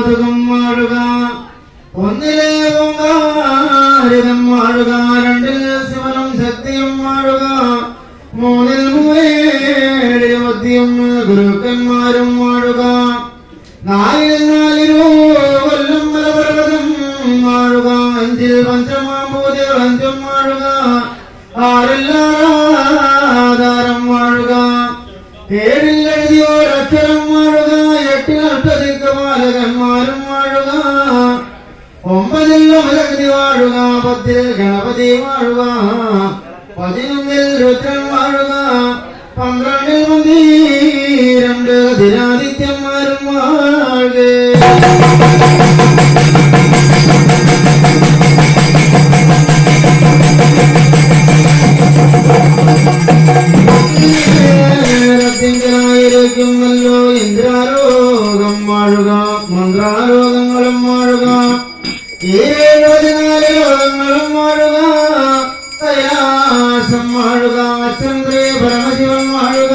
കൗതുകം വാഴുക. ഒന്നിലെ ഓങ്കാരിതം വാഴുക. രണ്ടിൽ ശിവനും ശക്തിയും വാഴുക. മൂന്നിൽ മൂവേഴ് മദ്യം ഗുരുക്കന്മാരും വാഴുക. നാലിൽ കൊല്ലം മലപർവ്വതം വാഴുക. അഞ്ചിൽ പഞ്ചമാഭൂതികൾ അഞ്ചും വാഴുക. ആറില്ലാധാരം വാഴുക. ഏഴിൽ എഴുതിയോരക്ഷരം വാഴുക. എട്ടിൽ അഷ്ടദിക്പാലകന്മാരും വാഴുക. ഒമ്പതിൽ അമലഗതി വാഴുക. പത്തിൽ ഗണപതി വാഴുക. 11 രുദ്രൻ വാഴുക. 12 മന്ദിരണ്ട് ദിനാദിത്യന്മാരും വാഴുക. ായിരിക്കുന്നല്ലോ ഇന്ദ്രാലോകം വാഴുക. മന്ത്രാലോകങ്ങളും വാഴുക. 74 ലോകങ്ങളും വാഴുക. കൈലാസം വാഴുക. ചന്ദ്രേ പരമശിവൻ വാഴുക.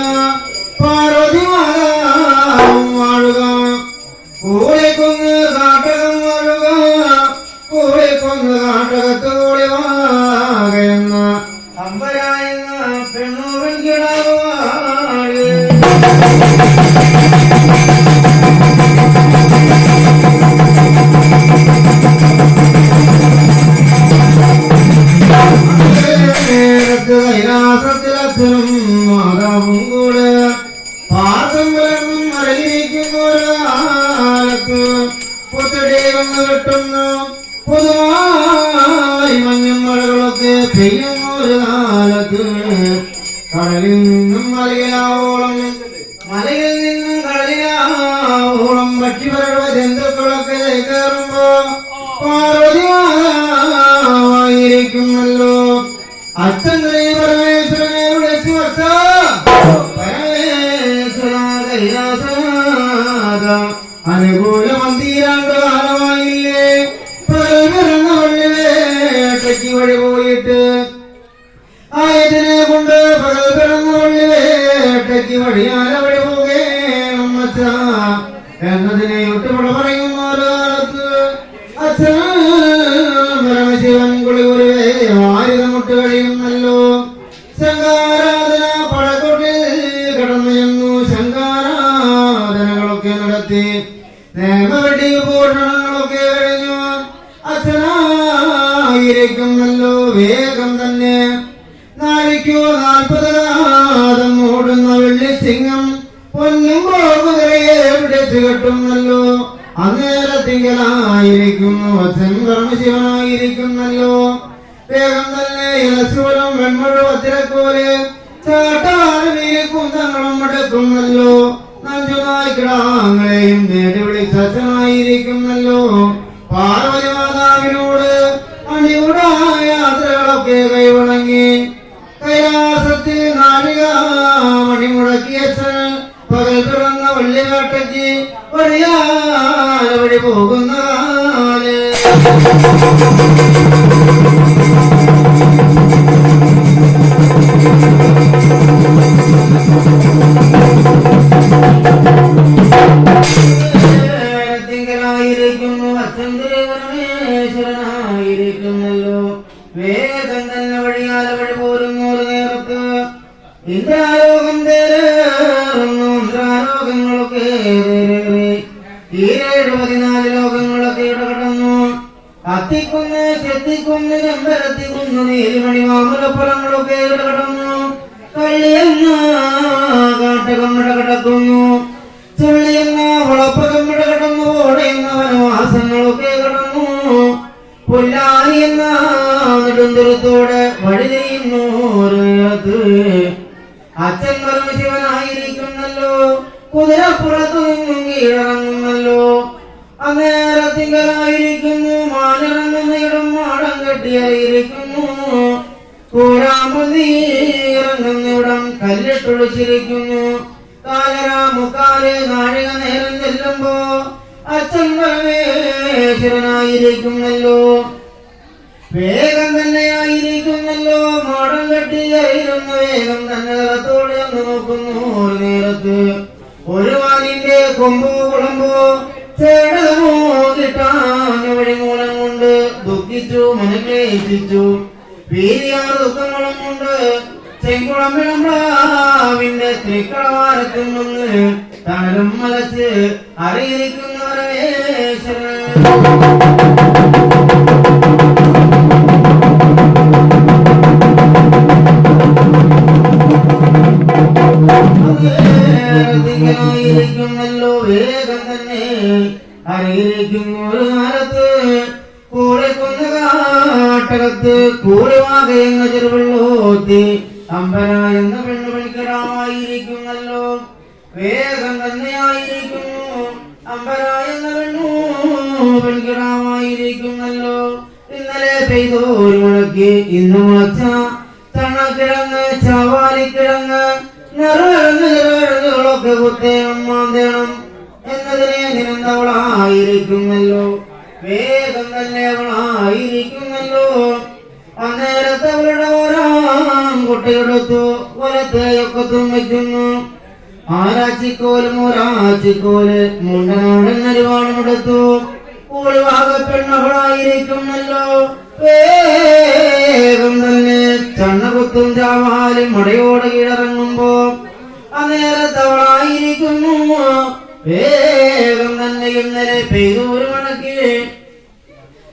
പാർവതി മാതാവും വാഴുക. കൂടെക്കൊന്ന് കാട്ടകം വാഴുക. കൂടെക്കൊന്ന് കാട്ടകത്ത് കൂടിവാകയെന്ന അമ്പരായെന്ന പെണ്ണൂവൻ കിടാവ് കൈലാസത്തിലച്ഛനും മാതാവും കൂടെ പാദം പുലർന്നും മറയിരിക്കുന്നൊരാലത്ത് പുത്തടി വന്ന് കെട്ടുന്നു. പൊതുവായി മഞ്ഞും മഴകളൊക്കെ പെയ്യുന്ന ഒരു കാലത്ത് കടലിൽ നിന്നും മലയിലാവോളം മലയിൽ നിന്നും കടലിലാവോളം പക്ഷിപരവ ജന്തുക്കളൊക്കെ കയറുമ്പോ പാർവതിയായിരിക്കുന്നല്ലോ. അച്ഛൻ പരമേശ്വരനെ വിളിച്ചു വച്ച പരമേശ്വര കൈലാസനാഥ അനുകൂല മന്ദിരാണ്ട് കാലമായില്ലേ. പകൽ പിറന്ന വള്ളിവേട്ടയ്ക്ക് വഴി പോയിട്ട് ആയതിനെ കൊണ്ട് പകൽ പിറന്ന വള്ളിവേട്ടയ്ക്ക് വഴിയാല വഴി പോകേണം അച്ഛ എന്നതിനെ ഒട്ടുപട പറയുന്ന ഒരു കാലത്ത് അച്ഛൻ പരമശിവൻ കുളികുരുവേ ആയുധമുട്ട് കഴിയുന്നല്ലോ. ശങ്കാരാധന പടക്കൊട്ടിൽ കടന്നു ചെന്നു. ശങ്കാരാധനകളൊക്കെ നടത്തി നേമവെട്ടി പൂഷണങ്ങളൊക്കെ കഴിഞ്ഞു. അച്ഛനായിരിക്കുന്നല്ലോ വേഗം തന്നെ. നാഴിക്കോ 40 കാതം ഓടുന്ന വെള്ളിസിംഹം പൊന്നും കുതിരയെ പിടിച്ചു കെട്ടുന്നല്ലോ. അന്നേരത്തിങ്കലായിരിക്കുന്നു അച്ഛൻ പരമശിവനായിരിക്കുന്നല്ലോ. വേഗം തന്നെ ഇലശൂലം വെൺമഴ വജ്രക്കോല് ചാട്ടാലും കുന്തങ്ങളും എടുക്കുന്നല്ലോ. നഞ്ചുനായ്ക്കിടാങ്ങളെയും നേടി വിളിച്ച അച്ഛനായിരിക്കുന്നല്ലോ. പാർവതി മാതാവിനോട് അണിയുടായ യാത്രകളൊക്കെ കൈവണങ്ങി കൈലാസത്തിൽ നാഴികാമണി മുടക്കിയ അച്ഛൻ പകൽ പിറന്ന വള്ളിവേട്ടയ്ക്ക് വഴിയാല വഴി പോകുന്ന തിങ്കളായിരിക്കുന്നു അച്ഛൻ പരമേശ്വരനായിരിക്കുന്നല്ലോ. വേഗം തന്നെ വഴിയാല വഴി പോരുന്ന ഒരു നേരത്ത് ഇന്ദ്രാലോകം തേറുന്നു. ഇന്ദ്രാലോകങ്ങളൊക്കെ 14 ലോകങ്ങളൊക്കെ ഇടകടന്നു. അത്തിക്കുന്ന് ചെത്തിക്കുന്ന് ചെമ്പരത്തിക്കുന്ന് നീലിമണി മാമലപ്പുറങ്ങളൊക്കെ ഇടകടന്നു. കള്ളിയെന്ന കാട്ടകം ഇടകടക്കുന്നു. ചുള്ളിയെന്ന വളപ്പകം ഇടകടന്നു. ഓടയെന്ന വനവാസങ്ങളൊക്കെ കടന്നു. പുല്ലാനി എന്ന നെടുന്തുരത്തോടെ വഴി തിരിയുന്നു. അച്ഛൻ പരമശിവനായിരിക്കുന്നല്ലോ. കുതിരപ്പുറത്തു നിന്നും കീഴടങ്ങുന്നല്ലോ. അന്നേരത്തിങ്കലായിരിക്കുന്നു. മാനിറങ്ങുന്ന ഇടം മാടം കെട്ടിയായിരിക്കുന്നു. കൂരാമ്പതി ഇറങ്ങുന്ന ഇടം കല്ലിട്ടൊളിച്ചിരിക്കുന്നു. കാലരാമുക്കാല് നാഴിക നേരം ചെല്ലുമ്പോ അച്ഛൻ പരമേശ്വരനായിരിക്കുന്നല്ലോ. വേഗം തന്നെയായിരിക്കുന്നല്ലോ. മാടം കെട്ടിയായിരുന്നു. വേഗം തന്നെ തലത്തോടെ ഒന്ന് നോക്കുന്നു. ഒരു നേരത്ത് ഒരു വാനിന്റെ കൊമ്പോ കുളമ്പോ ചേടമോ കിട്ടാൻ വഴിമൂലം കൊണ്ട് ദുഃഖിച്ചു മനക്ലേശിച്ചു വീതിയാർ ദുഃഖങ്ങളും കൊണ്ട് ചെങ്കുളം വിളമ്പാവിന്റെ തൃക്കളവാരത്തിൽ നിന്ന് തണലും മലച്ച് അറിയിരിക്കുന്ന പരമേശ്വരൻ ിരിക്കുന്നല്ലോ വേഗം തന്നെ അറിയിരിക്കുന്നു ഒരു കാലത്ത് കൂടെ കൊന്ന കാട്ടകത്ത് കൂടെവാകയെന്ന ചെറുവെള്ളോത്തി അമ്പര എന്ന പെണ്ണു പണിക്കരാമായിരിക്കുന്നല്ലോ വേഗം തന്നെയായിരിക്കുന്നു അമ്പര എന്ന പെണ്ണു പണിക്കരാമായിരിക്കുന്നല്ലോ ഇന്നലെ പെയ്തോരു മുളയ്ക്ക് ഇന്ന് മുളച്ച തണക്കിഴങ്ങ് ചവാലിക്കിഴങ്ങ് നിറകളൊക്കെ കുത്തേ അമ്മാന്തേണം എന്നതിനെ നിരന്തവളായിരിക്കുന്നല്ലോ വേഗം തന്നെ അവളായിരിക്കുന്നല്ലോ അന്നേരത്തെ അവളുടെ ഓരാം കുട്ടിയെടുത്തു വലത്തേയൊക്കത്തും വയ്ക്കുന്നു ആരാച്ചിക്കോലും ഒരാച്ചിക്കോല് മുണ്ടനാടെന്നൊരുവാളും എടുത്തു കൂളിവാക പെണ്ണവളായിരിക്കുന്നല്ലോ വേഗം തന്നെ ചണ്ണകുത്തും ചാവാലും മുടയോടെ കീഴറങ്ങുമ്പോ അന്നേരത്തവളായിരിക്കുന്നു വേഗം തന്നെ ഇന്നലെ പെയ്തൂര് മണക്കി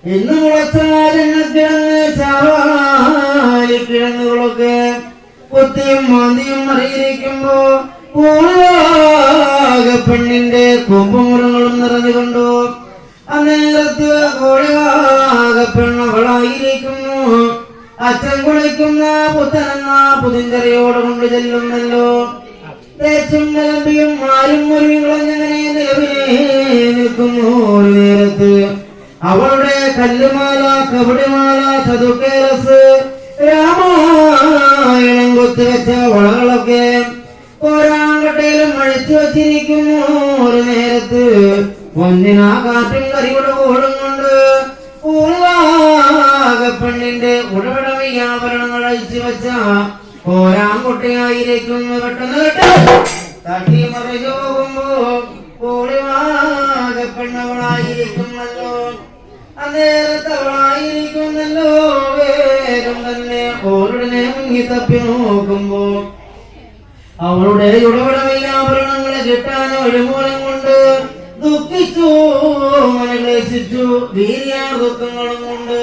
ഇന്ന് മുളച്ചാലെണ്ണക്കിഴങ്ങ് ചാവാലിക്കിഴങ്ങുകളൊക്കെ കുത്തിയും മാന്തിയും അറിയിരിക്കുമ്പോ കൂളിവാക പെണ്ണിന്റെ കൊമ്പുമുറങ്ങളും നിറഞ്ഞുകൊണ്ടു അന്നേരത്ത് കോഴിവാക പെണ്ണവളായിരിക്കുന്നു അച്ഛൻ കുളിക്കുന്ന പുത്തനെന്ന പുതിഞ്ചെറിയോട് കൊണ്ട് ചെല്ലുന്നല്ലോ തേച്ചും നിലമ്പിയും ആരും മുറികളഞ്ഞങ്ങനെ നിലവിലെ നിൽക്കുന്നു ഒരു നേരത്ത് അവളുടെ കല്ലുമാല കബഡിമാല ചതുക്കേലസ് രാമായണം കൊത്തുവെച്ച വളകളൊക്കെ ഓരാങ്കട്ടയിലും അഴിച്ചു വച്ചിരിക്കുന്നു ഒരു നേരത്ത് ഒന്നിനാ കാറ്റും കരിയുടെ കോടും കൊണ്ട് പെണ്ണിന്റെ ഉടവിടമയ്യാഭരണങ്ങൾ അഴിച്ചു വെച്ച ഓരാൻകുട്ടിയായിരിക്കുന്നു പെട്ടെന്ന് തട്ടി മറിഞ്ഞു പോകുമ്പോ കോളിവാക പെണ്ണവളായിരിക്കുന്നല്ലോ അന്നേരത്തവളായിരിക്കുന്നല്ലോ വേഗം തന്നെ ഓരുടെ മുങ്ങി തപ്പി നോക്കുമ്പോ അവളുടെ ഉടവിടമയ്യാഭരണങ്ങളെ കിട്ടാൻ വഴിമൂലം കൊണ്ട് ദുഃഖിച്ചു മനക്ലേശിച്ചു വീര്യാർ ദുഃഖങ്ങളും കൊണ്ട്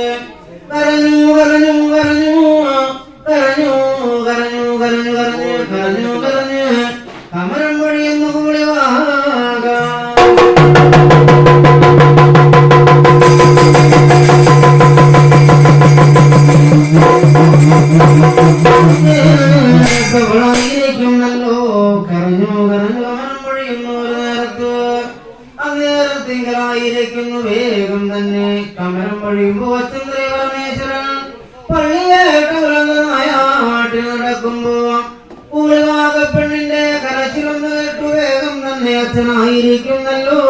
കരഞ്ഞു കരഞ്ഞു കരഞ്ഞു കരഞ്ഞു കരഞ്ഞു കരഞ്ഞു കരഞ്ഞു കരഞ്ഞു കരഞ്ഞ് കമരം വഴിയെന്ന് കൂളിവാക ായിരിക്കുന്നല്ലോ കരഞ്ഞു കരഞ്ഞു കമരം വഴിയുന്നു ഒരു നേരത്ത് അന്നേരത്തിങ്കലായിരിക്കുന്നു വേഗം തന്നെ കമരം വഴിയുമ്പോ അച്ഛന്ദ്രേ പരമേശ്വരൻ പള്ളിയേട്ടനാട്ടി നടക്കുമ്പോ കൂളിവാക പെണ്ണിന്റെ കരച്ചിലൊന്ന് കേട്ടു വേഗം തന്നെ അച്ഛനായിരിക്കുന്നല്ലോ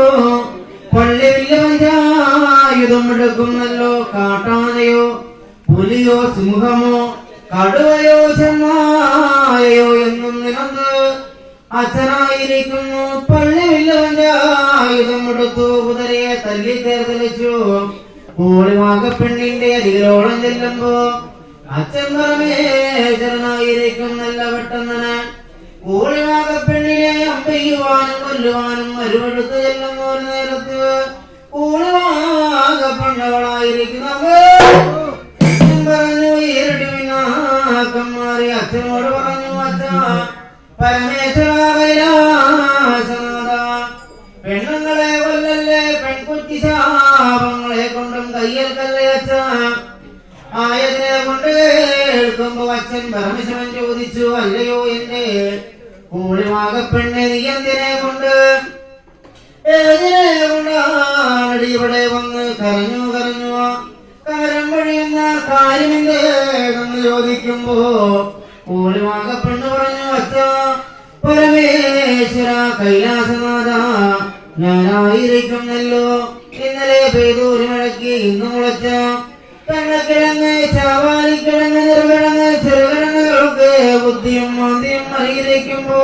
പള്ളി വലിയ പഞ്ചായുധം എടുക്കുന്നല്ലോ കാട്ടാനയോ പുലിയോ സിംഹമോ കടുവയോ ചെന്നായയോ എന്നും നിലന്ന് അച്ഛനായിരിക്കുന്നു പള്ളി വലിയ പഞ്ചായുധം എടുത്തു കുതിരയെ തല്ലി ചേർത്തലിച്ചു കൂളിവാക പെണ്ണിന്റെ അരികിലോളം ചെല്ലുമ്പോ അച്ഛൻ പരമേശ്വരനായിരിക്കും നല്ല പെട്ടെന്ന് കൂളിവാക പെണ്ണിനെ അമ്പയ്യുവാനും കൊല്ലുവാനും മരുവെടുത്ത് ചെല്ലുന്ന ഒരു നേരത്ത് കൂളിവാക പെണ്ണവളായിരിക്കുന്ന പറഞ്ഞു ഈരടി പിന്നാക്കം മാറി അച്ഛനോട് പറഞ്ഞു അച്ഛ പരമേശ്വര കൈലാസനാഥ പെണ്ണുങ്ങളെ കൊല്ലല്ലേ പെൺകുട്ടി ശാപങ്ങളെ കൊണ്ടും കയ്യേൽക്കല്ലേ അച്ഛ ആയതിനെ കൊണ്ട് കേൾക്കുമ്പോ അച്ഛൻ പരമശിവൻ ചോദിച്ചു അല്ലയോ എന്റെ കൂളിവാക പെണ്ണെ നീ എന്തിനെ കൊണ്ട് ഏതിനെ കൊണ്ടാണ് ഇവിടെ വന്ന് കരഞ്ഞു കരഞ്ഞു കമരം വഴിയുന്ന കാര്യമെന്ന് ചോദിക്കുമ്പോ കൂളിവാക പെണ്ണ് പറഞ്ഞു അച്ഛ പരമേശ്വര കൈലാസനാഥ ഞാനായിരിക്കുന്നല്ലോ ഇന്നലെ പെയ്തൂരി മഴയ്ക്ക് ഇന്ന് മുളച്ച പെണ്ണക്കിഴങ്ങ് ചാവാലിക്കിഴങ്ങ് നിർവിടങ്ങ് ചെറുകിഴങ്ങുകളൊക്കെ ബുദ്ധിയും മാന്തിയും അറിയിരിക്കുമ്പോ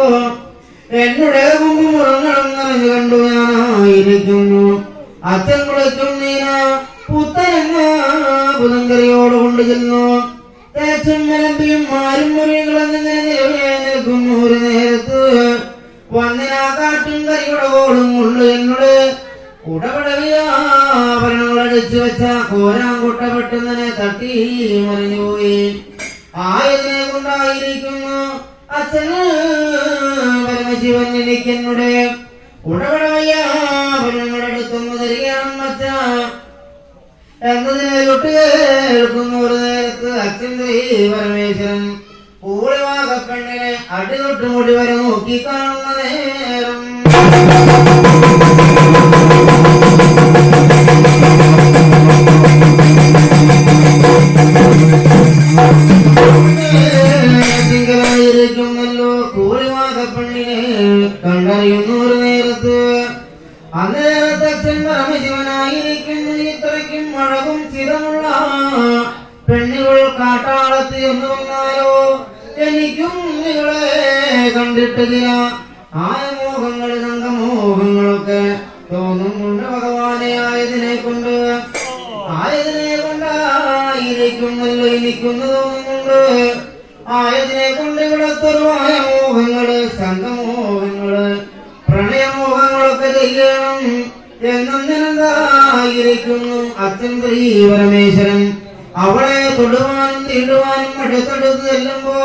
എന്നുടെ മുമ്പ് മുറങ്ങളും നിറഞ്ഞു കണ്ടു ഞാനായിരിക്കുന്നു അച്ഛൻ കുളിക്കും നീന പുത്തനെന്ന പുതങ്കറിയോട് കൊണ്ടു ചെന്നു. തേച്ചും മലമ്പിയും മാരും മുറികളെന്നിങ്ങനെ നിലവിലെ നിൽക്കുന്നു. ഒരു നേരത്ത് വന്നിനാ കാറ്റും കരിയുടെ കോളും കൊണ്ട് എന്നോട് ഉടപടവിയാഭരണങ്ങൾ അടിച്ചു വെച്ച കോരാങ്കുട്ട പെട്ടെന്നെ തട്ടി മറിഞ്ഞുപോയി. ആയതിനെ കൊണ്ടായിരിക്കുന്നു അച്ഛന് പരമശിവൻ എനിക്കെന്നുടെ ഉടപടവയ്യാഭരണങ്ങളെടുത്തൊന്ന് തരികയാണ് അച്ഛ എന്നതിനെ തൊട്ട് കേൾക്കുന്ന ഒരു നേരത്ത് അച്ഛൻ്റെ പരമേശ്വരൻ പൂളിവാകപ്പെണ്ണിനെ അടിതൊട്ട് മുടി വരെ നോക്കി കാണുന്ന നേരം തിങ്കളായിരിക്കുന്നല്ലോ പൂളിവാകപ്പെണ്ണിനെ കണ്ടറിയുന്ന ഒരു നേരത്ത് അന്നേരത്തെ അച്ഛൻ പരമശിവനായിരിക്കുന്നു. ഇത്രയ്ക്കും അഴകും ചിതമുള്ള പെണ്ണുകൾ കാട്ടാളത്ത് എന്ന് വന്നാലോ എനിക്കും നിങ്ങളെ കണ്ടിട്ടില്ല. ആയമോഹങ്ങൾ സംഘമോഹങ്ങളൊക്കെ തോന്നുന്നുണ്ട് ഭഗവാനെ. ആയതിനെ കൊണ്ടായിരിക്കുന്നല്ലോ എനിക്കൊന്ന് തോന്നുന്നുണ്ട്. ആയതിനെ കൊണ്ട് ഇവിടത്തൊരു ആയമോഹങ്ങള് സംഘമോഹങ്ങള് പ്രണയമോഹങ്ങളൊക്കെ ചെയ്യണം എന്നൊന്നിനെന്തായിരിക്കുന്നു അച്ഛൻ ശ്രീ പരമേശ്വരൻ അവളെ തൊടുവാനും തീണ്ടുവാനും അടുത്തടുത്ത് ചെല്ലുമ്പോ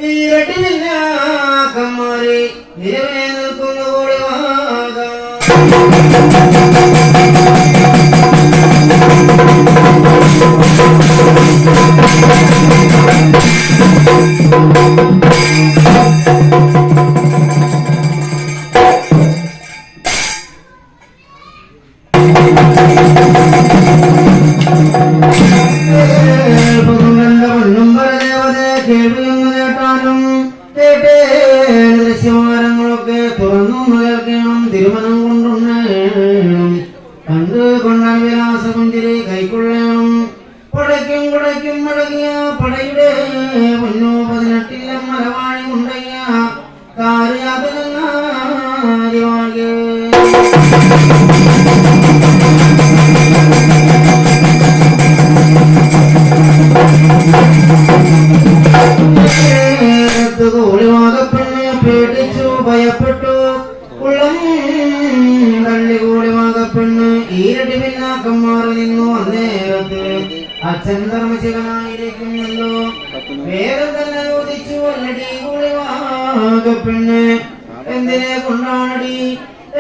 ഈ ഇരട്ടിമിന്നാക്കന്മാരെ നിലവിലെ നിൽക്കുന്ന കൂടിവാകാം. ദൃശ്യമാനങ്ങളൊക്കെ തുറന്നു കേൾക്കണം. തിരുമനം കൊണ്ടുണ്ണേണം. കണ്ട് കൊണ്ടാൽ വിലാസകുഞ്ചിരി കൈക്കൊള്ളണം. പടയ്ക്കും കുടയ്ക്കും മടങ്ങിയ പടയുടെ പൊന്നോ 18 മലവാണി ഉണ്ടയ്യ കാര്യാതനങ്ങാരിവാകെ കൂടിവാകപ്പെണ്ണെ പേടിച്ചു ഭയപ്പെട്ടു. ഉള്ളം തള്ളി കൂടിവാകപ്പെണ്ണ് ഈരടി പിന്നാക്കന്മാർ നിന്നു. അന്നേരത്ത് അച്ഛൻ ധർമ്മശിവനായിരിക്കുന്നല്ലോ. വേഗം തന്നെ ചോദിച്ചു അല്ലടി കൂടിവാകപ്പെണ്ണ് എന്തിനെ കൊണ്ടാണടി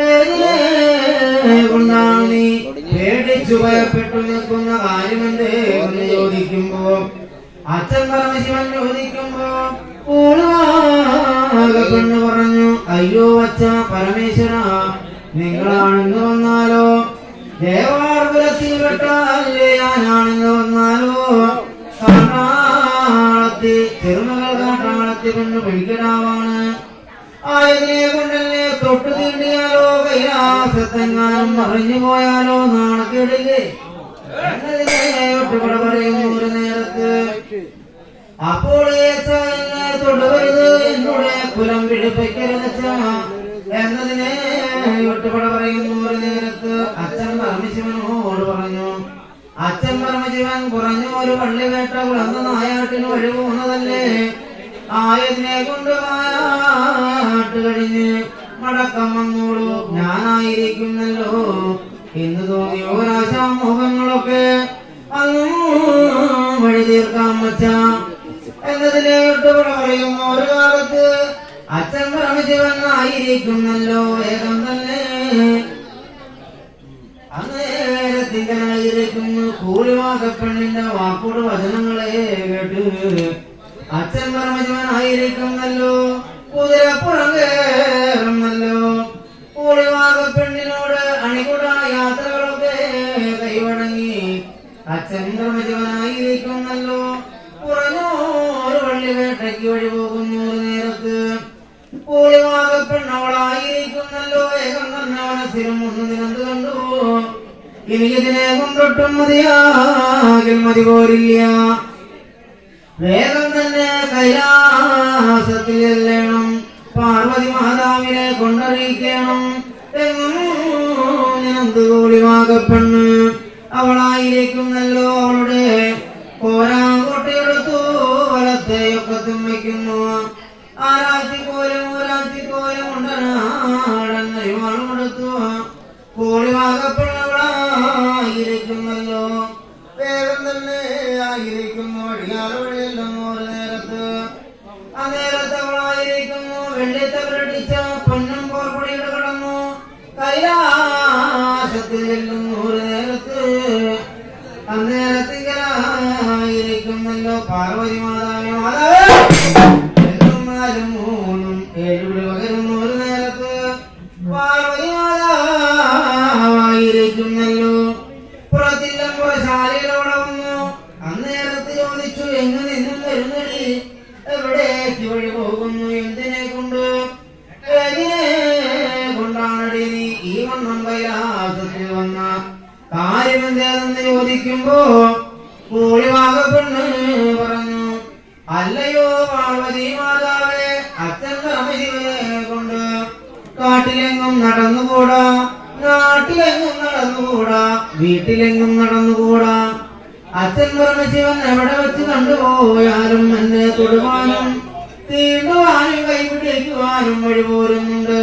ഏതിനെ കൊണ്ടാണ് നീ പേടിച്ചു ഭയപ്പെട്ടു നിൽക്കുന്ന കാര്യമെന്തേ എന്ന് ചോദിക്കുമ്പോ അച്ഛൻ പരമശിവൻ ചോദിക്കുമ്പോ പെണ്ണ് പറഞ്ഞു അയ്യോ അച്ഛ പരമേശ്വര നിങ്ങളാണെന്ന് വന്നാലോ ദേവാർപുരത്തിൽ പെട്ടാലേ ഞാനാണെന്ന് വന്നാലോ കാട്ടാളത്തി ചെറുമകൾ കാട്ടാളത്തി പെണ്ണ് പിടിക്കടാവാണ്. ആയതിനെ കൊണ്ടല്ലേ തൊട്ടു തീണ്ടിയാലോ കൈലാസത്തെങ്ങാനും മറിഞ്ഞു പോയാലോ നാണക്കേടില്ലേ എന്നതിനെ ഒട്ടുപട പറയുന്നു ഒരു നേരത്ത്. അപ്പോൾ എന്നെ തൊടുവരുത് എന്നോട് കുലം പിടിപ്പിക്കരുത് എന്നതിനെ ഒട്ടുപട പറയുന്നു ഒരു നേരത്ത്. അച്ഛൻ പരമശിവനോട് പറഞ്ഞു. അച്ഛൻ പരമശിവൻ കുറഞ്ഞു ഒരു പള്ളി വേട്ട കുളന്ന നായാട്ടിന് വഴി പോകുന്നതല്ലേ. ആയതിനെ കൊണ്ട് നായാട്ട് കഴിഞ്ഞ് മടക്കം വന്നോളൂ ഞാനായിരിക്കുന്നല്ലോ എന്ന് തോന്നിയ ഒരാശാമോഹങ്ങളൊക്കെ അന്നും വഴി തീർക്കാൻ വച്ച എന്നതിനെ ഒട്ടുപട പറയുന്ന ഒരു കാലത്ത് അച്ഛൻ പരമശിവൻ ആയിരിക്കുന്നല്ലോ. വേഗം തന്നെ അന്നേരത്തിങ്കനായിരിക്കുന്നു. കൂലിവാകപ്പെണ്ണിന്റെ വാക്കോട് വചനങ്ങളെ കേട്ട് അച്ഛൻ പരമശിവൻ ആയിരിക്കുന്നല്ലോ. കുതിരപ്പുറം കയറുന്നല്ലോ. കൂലിവാകപ്പെണ്ണിനോട് അണികുട യാത്രകളൊക്കെ കൈവടങ്ങി അച്ഛൻ പരമശിവനായിരിക്കുന്നല്ലോ. കുറഞ്ഞോരു വള്ളി വേട്ടയ്ക്ക് വഴി പോകുന്നു ഒരു നേരത്ത്. കൂലിവാകപ്പെണ്ണവളായിരിക്കുന്നല്ലോ. വേഗം തന്നെ മനസ്സിലും ഒന്ന് നിരന്ത് കണ്ടു. എനിക്കിതിനെ കൊണ്ടൊട്ടും മതിയാകിൽ മതി പോരില്ല. വേഗം തന്നെ കൈലാസത്തിൽ ചെല്ലണം. പാർവതി മാതാവിനെ കൊണ്ടറിയിക്കണം എന്നും ഇങ്ങനെന്ത് കോളിവാകപ്പെണ്ണ് അവളായിരിക്കുന്നല്ലോ. അവളുടെ കോരാങ്കോട്ടയെടുത്തു വലത്തെയൊക്കത്തും വയ്ക്കുന്നു. ആരാച്ചിക്കോലും ഉണ്ടനാടന്നൊരുവാളുമെടുത്തു കോളിവാകപ്പെണ്ണവളായിരിക്കുന്നല്ലോ. വേഗം തന്നെ ആയിരിക്കുന്നു വഴിയാറ് വഴിയല്ലെന്നു ഒരു നേരത്ത്. ആ നേരത്ത് അവളായിരിക്കുന്നു വെള്ളിത്തവരടിച്ച പൊന്നും പോർപ്പൊടിയുടെ കടന്നു കൈലാസത്തിൽ ചെല്ലുന്നു ഒരു നേരത്ത്. അന്നേരത്തിങ്കലായിരിക്കുന്നല്ലോ പാർവതി മാതാവേ എന്നാലും മൂന്നും ഏഴുവിളി പകരുന്നു ഒരു നേരത്ത്. പാർവതി മാതാവായിരിക്കുന്നല്ലോ പുറത്തില്ലം പുറശാലയിലോടെ വന്നു. അന്നേരത്ത് ചോദിച്ചു എങ്ങു നിന്നും വരുന്നടി, എവിടേക്ക് വഴി പോകുന്നു, എന്തിനെ കൊണ്ട് കൊണ്ടാണടി നീ ഈ വണ്ണം കൈലാസത്തിൽ വന്ന കാര്യമെന്തേതെന്ന് ചോദിക്കുമ്പോ കോളിവാകപ്പെണ്ണ് പറഞ്ഞു, അല്ലയോ പാർവതി മാതാവേ, അച്ഛൻ പരമശിവനെ കൊണ്ട് കാട്ടിലെങ്ങും നടന്നുകൂടാ, നാട്ടിലെങ്ങും നടന്നുകൂടാ, വീട്ടിലെങ്ങും നടന്നുകൂടാ. അച്ഛൻ പരമശിവൻ എവിടെ വെച്ച് കണ്ടുപോയാലും എന്നെ തൊടുവാനും തീണ്ടുവാനും കൈപിടിക്കുവാനും വഴി പോരുന്നുണ്ട്.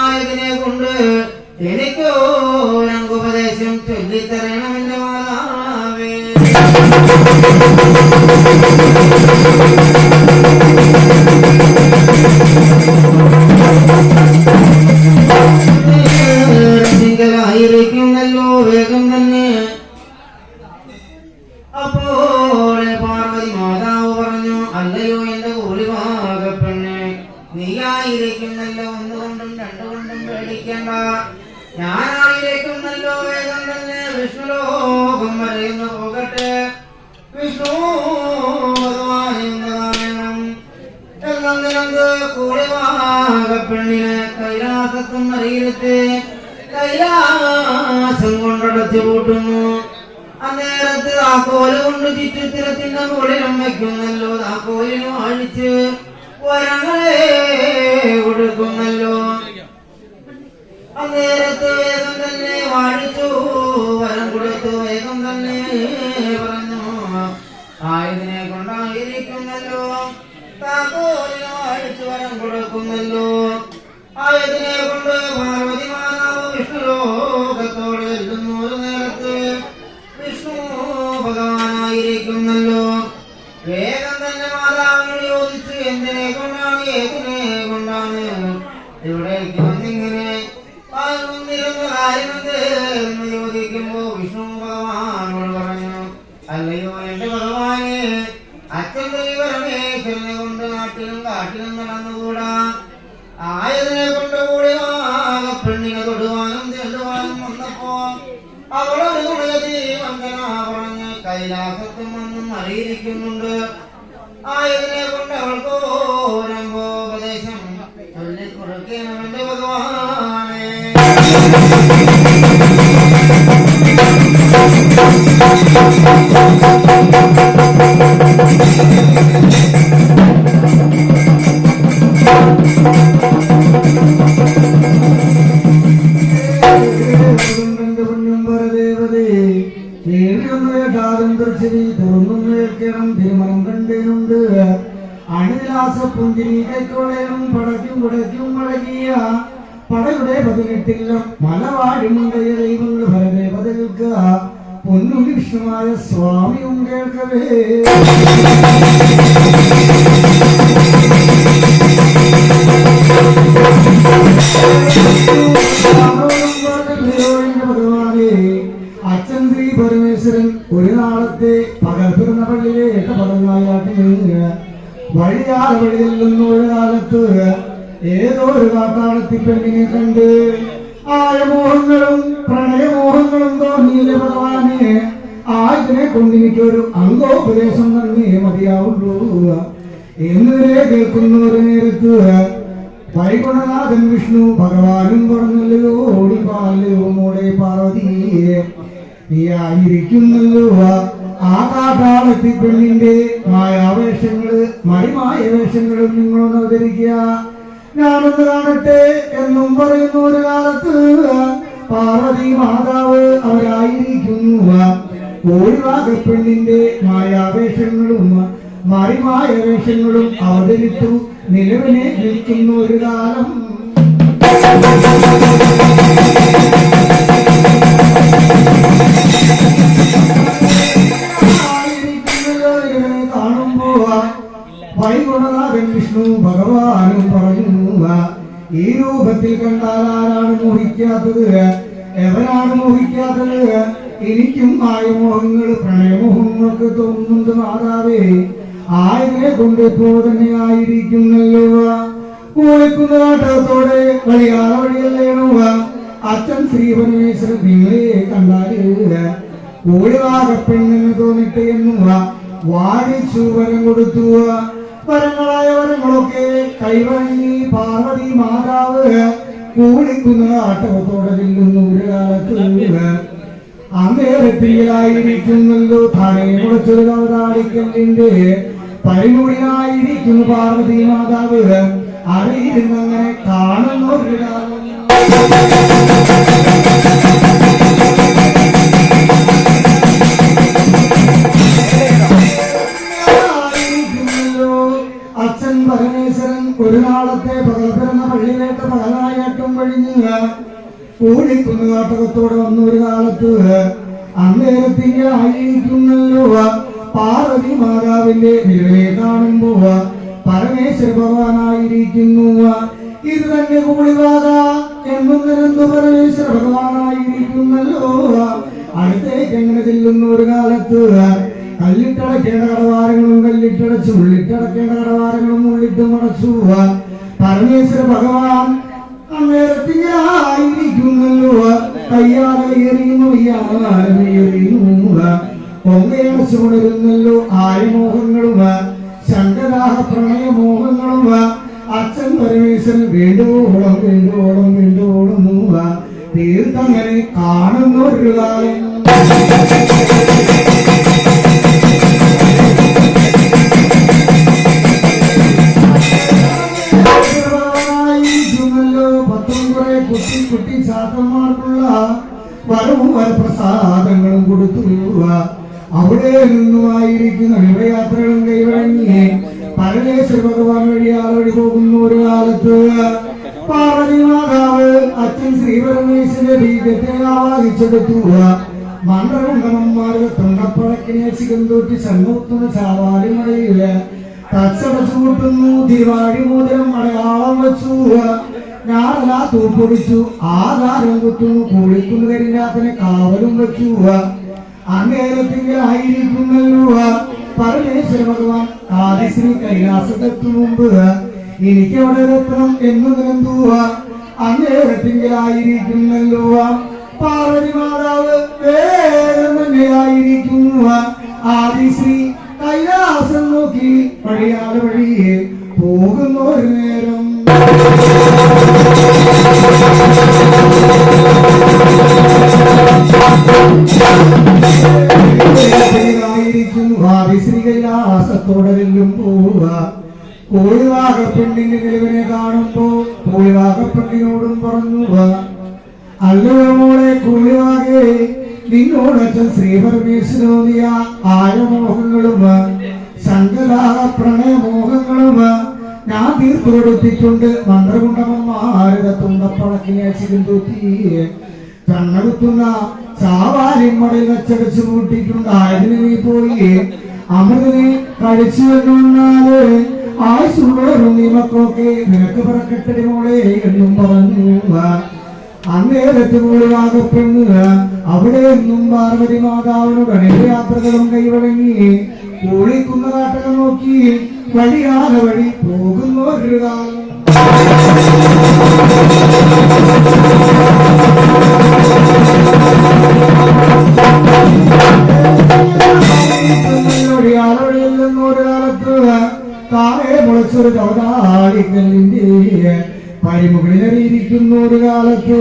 ആയതിനെ കൊണ്ട് എനിക്കോ രംഗോപദേശം ചൊല്ലിത്തരണം എന്റെ മാതാവേ. ായിരിക്കുന്നല്ലോ വേഗം തന്നെ. അപ്പോൾ പാർവതി മാതാവ് പറഞ്ഞു, അല്ലയോ എന്റെ കോളിവാകപ്പെണ്ണെ, നീയായിരിക്കുന്നല്ലോ ഒന്നുകൊണ്ടും രണ്ടുകൊണ്ടും പേടിക്കേണ്ട. ഞാനായിരിക്കുന്നല്ലോ വേഗം തന്നെ വിഷ്ണുലോകം വരെയെന്ന് പോകട്ടെ. വിഷ്ണു ഭഗവാനെന്നും എന്നതിനന്ത് കോളിവാകപ്പെണ്ണിനെ കൈലാസത്തും അറിയിരത്തെ കൈലാസം കൊണ്ടടച്ചു കൂട്ടുന്നു. അന്നേരത്ത് ആ കോല് കൊണ്ട് ചുറ്റുത്തിരത്തിന്റെ മുകളിലും വയ്ക്കുന്നല്ലോ. ആ കോലിനും അഴിച്ച് വരങ്ങളെ കൊടുക്കുന്നല്ലോ. അന്നേരത്ത് വേഗം തന്നെ വാഴിച്ചു വരം കൊടുത്തു. വേഗം തന്നെ പറഞ്ഞു, ആയതിനെ കൊണ്ടായിരിക്കുന്നല്ലോ. താക്കോലിനും അഴിച്ചു വരം കൊടുക്കുന്നല്ലോ. ആയതിനെ കൊണ്ട് പാർവതി മാതാവ് വിഷ്ണുലോകത്തോടെ എല്ലുന്നു ഒരു നേരത്ത്. വിഷ്ണു ഭഗവാനായിരിക്കുന്നല്ലോ. വേഗം തന്നെ മാതാവിനോട് ചോദിച്ചു, എന്തിനെ കൊണ്ടാണ്, ഏതിനെ കൊണ്ടാണ് ഇവിടേക്ക് വന്നിങ്ങനെ വന്നിരുന്ന കാര്യമെന്ത് എന്ന് ചോദിക്കുമ്പോ വിഷ്ണു ഭഗവാനോട് പറഞ്ഞു, അല്ലയോ എന്റെ ഭഗവാനെ, അച്ഛൻ പരമേശ്വരനെ കൊണ്ട് നാട്ടിലും കാട്ടിലും നടന്നുകൂടാ. ആയതിനെ കൊണ്ട് കൂടി പെണ്ണിനെ തൊടുവാനും ചെല്ലുവാനും വന്നപ്പോ അവളൊരു ഗുണയതി വന്ദന പറഞ്ഞ് കൈലാസത്തും ഒന്നും അറിയിരിക്കുന്നുണ്ട്. ആയതിനെ കൊണ്ട് അവൾക്കോ രംഗോപദേശം ചൊല്ലിക്കൊടുക്കണം എന്റെ ഭഗവാനെ. തിരുമണം കണ്ടേനുണ്ട് അണിലാസപ്പുഞ്ചിരി കൈക്കൊള്ളേനും പടയ്ക്കും കുടയ്ക്കും പഴകിയ പടയുടെ പതിനെട്ടില്ല മലവാഴുമുണ്ടയ ദൈവങ്ങൾ ഭരതേ പതിൽക്ക പൊന്നും വിഷ്ണുമായ സ്വാമിയും കേൾക്കവേ. ഭഗവാനെ, അച്ഛൻ ശ്രീ പരമേശ്വരൻ ഒരു നാളത്തെ പകൽ പിറന്ന പള്ളിയിലെ പടങ്ങായാട്ടിന് വഴിയാറ് വഴിയെല്ലുന്ന ഒരു കാലത്ത് ഏതോ ഒരു കാട്ടാളത്തി പെണ്ണിനെ കണ്ട് ആയമോഹങ്ങളും പ്രണയമോഹങ്ങളും തോന്നിയില്ല ഭഗവാനെ. ആയതിനെ കൊണ്ട് എനിക്കൊരു അംഗോപദേശം തന്നെ മതിയാവുള്ളൂ എന്നതിനെ കേൾക്കുന്ന ഒരു നേരത്ത് വൈകുണനാഥൻ വിഷ്ണു ഭഗവാനും പറഞ്ഞല്ലോ, ഓടിപ്പാലോ മോടെ പാർവതിയെ, നീയായിരിക്കുന്നല്ലോ ആ കാട്ടാളത്തി പെണ്ണിന്റെ മായാവേഷങ്ങള് മറിമായ വേഷങ്ങളും നിങ്ങളൊന്ന് അവതരിക്കുക, ഞാനൊന്ന് കാണട്ടെ എന്നും പറയുന്ന ഒരു കാലത്ത് പാർവതി മാതാവ് അവരായിരിക്കുന്നു. കോഴിവാകപ്പെണ്ണിന്റെ മായാവേഷങ്ങളും മറിമായ വേഷങ്ങളും അവതരിച്ചു നിലവിലെ നിൽക്കുന്ന ഒരു കാലം. കാണുമ്പോ വൈകുണനാഥൻ വിഷ്ണു ഭഗവാനും പറഞ്ഞു, ഈ രൂപത്തിൽ കണ്ടാൽ ആരാണ് മോഹിക്കാത്തത്? എവരാണ് മോഹിക്കാത്തത്? എനിക്കും ആയമോഹങ്ങൾ പ്രണയമോഹങ്ങൾക്ക് തോന്നുന്നുണ്ട് മാതാവേ. ആയതിനെ കൊണ്ട് ഇപ്പോ തന്നെ ആയിരിക്കുന്നല്ലോ. കൂളിക്കുന്ന നാട്ടകത്തോടെ വഴിയാറ വഴിയല്ലേണോ അച്ഛൻ ശ്രീ പരമേശ്വരൻ നിങ്ങളെ കണ്ടാല് കൂളിവാകപ്പെണ്ണെന്ന് തോന്നിട്ട് എന്നുക വാടിച്ചു വരം കൊടുത്തു. വരങ്ങളായ വരങ്ങളൊക്കെ കൈവഴങ്ങി പാർവതി മാതാവ് കൂളിക്കുന്ന നാട്ടകത്തോടെ നിൽക്കുന്നു. ഒരു കാലത്ത് അന്നേരത്തിലായിരിക്കുന്നല്ലോ താനെ മുളച്ചൊരു കവതാളിക്കല്ലിന്റെ പരിമുടിയായിരിക്കുന്നു പാർവതി മാതാവ്. അറിയിരുന്നങ്ങനെ കാണുന്ന ഒരു കാലം. അച്ഛൻ പരമേശ്വരൻ ഒരു നാളത്തെ പകൽപ്പിറന്ന പള്ളിവേട്ട പകലായിട്ടും കഴിഞ്ഞ് കൂടിക്കുന്ന നാട്ടകത്തോടെ വന്ന ഒരു കാലത്ത് അന്നേരത്തിന്റെ ആയിരിക്കുന്നല്ലോ പാർവതി മാതാവിന്റെ നിലവിലെ കാണുമ്പോ പരമേശ്വര ഭഗവാനായിരിക്കുന്നു. ഇത് തന്നെ കൂളിവാക എന്നു പരമേശ്വര ഭഗവാനായിരിക്കുന്നല്ലോ. അടുത്തേക്ക് എങ്ങനെ ചെല്ലുന്ന ഒരു കാലത്ത് കല്ലിട്ടടക്കേണ്ട കടവാരങ്ങളും കല്ലിട്ടടച്ചു, ഉള്ളിട്ടടക്കേണ്ട കടവാരങ്ങളും ഉള്ളിട്ട് മുടച്ചു. പരമേശ്വര ഭഗവാൻ അന്നേരത്തിലായിരിക്കുന്നല്ലോ. കയ്യാലെ എറിയുന്നു, ഇയാളെ എറിയുന്നു. പൊങ്കയടച്ചു കൊണ്ടിരുന്നല്ലോ ആയമോഹങ്ങളും ശങ്കരാഹ പ്രണയമോഹങ്ങളും. അച്ഛൻ പരമേശ്വരൻ വേണ്ടുവോളം വേണ്ടുവോളം വേണ്ടുവോളം തീർത്തങ്ങനെ കാണുന്ന ഒരു കാലം. കുട്ടി കുട്ടി ശാസ്ത്രന്മാർക്കുള്ള വരവും വരപ്രസാദങ്ങളും കൊടുത്തു. അവിടെ നിന്നുമായിരിക്കുന്ന വിവയാത്രകളും കൈവഴങ്ങി പരമേശ്വര ഭഗവാൻ വഴിയാൾ വഴി പോകുന്ന ഒരു കാലത്ത് പാർവതി മാതാവ് അച്ഛൻ ശ്രീ പരമേശ്വര ബീജത്തെ ആവാഹിച്ചെടുത്തു. മന്ത്രകുണ്ടമന്മാരുടെ തൊണ്ടപ്പഴക്കിനെ ചികന്തോറ്റി ചെന്നൂത്തുന്ന ചാവാലിമടയില് തച്ചടച്ചു കൂട്ടുന്നു. തിരുവാഴി മോതിരം അടയാളം വെച്ചു. ഞാനെല്ലാ തൂപ്പൊടിച്ചു. ആധാരം കുത്തുന്നു. കൂളിക്കുന്ന കരിഞ്ഞാത്തിനെ കാവലും വെച്ചു. അന്നേരത്തിലായിരിക്കുന്നല്ലോ പരമേശ്വര ഭഗവാൻ ആദിശ്രീ കൈലാസത്തെത്തു മുമ്പ് എനിക്ക് അവിടെ എത്തണം എന്ന് നിരന്തുക. അന്നേരത്തിലായിരിക്കുന്നല്ലോ പാർവതി മാതാവ് വേഗം തന്നെയായിരിക്കുന്നു. ആദിശ്രീ കൈലാസം നോക്കി വഴിയാതെ വഴിയെ പോകുന്ന ഒരു നേരം ആദിശ്രീ കൈലാസത്തോടെ വെല്ലും പോവുക. കോഴിവാകപ്പെണ്ണിന്റെ നിലവിനെ കാണുമ്പോ കോഴിവാകപ്പെണ്ണിനോടും പറഞ്ഞു, അല്ലയോ മോളെ കോഴിവാകെ, നിന്നോടച്ഛൻ ശ്രീ പരമേശ്വരോദിയ ആയമോഹങ്ങളും ശങ്കരാഹ പ്രണയമോഹങ്ങളും ഞാൻ തീർത്തു കൊടുത്തിട്ടുണ്ട്. മന്ത്രകുണ്ടമന്മാരുടെ തുണ്ടപ്പണക്കിനെ ചിരുന്തൂത്തി കണ്ണകുത്തുന്ന ചാവാലിമ്മടയിൽ വെച്ചടച്ചു കൂട്ടിയിട്ടുണ്ട്. ആയതിന് നീ പോയി അമൃതിനെ കഴിച്ചു വന്നാല് ആയുസുള്ളവരും നീ മക്കളൊക്കെ നിനക്ക് പിറക്കെട്ടടി മോളെ എന്നും പറഞ്ഞു. അന്നേരത്ത് കോഴിവാകപ്പെണ്ണ് അവിടെ നിന്നും പാർവതി മാതാവിനോട് യാത്രകളും കൈവഴങ്ങി കോഴിക്കുന്ന കാട്ടകം നോക്കി വഴിയാതെ വഴി പോകുന്ന ഒരു കാലം. ഒരു കാലത്ത് താഴെ മുളച്ചൊരു കവതാളിക്കല്ലിന്റെ പരിമുകളിലിരിക്കുന്ന ഒരു കാലത്ത്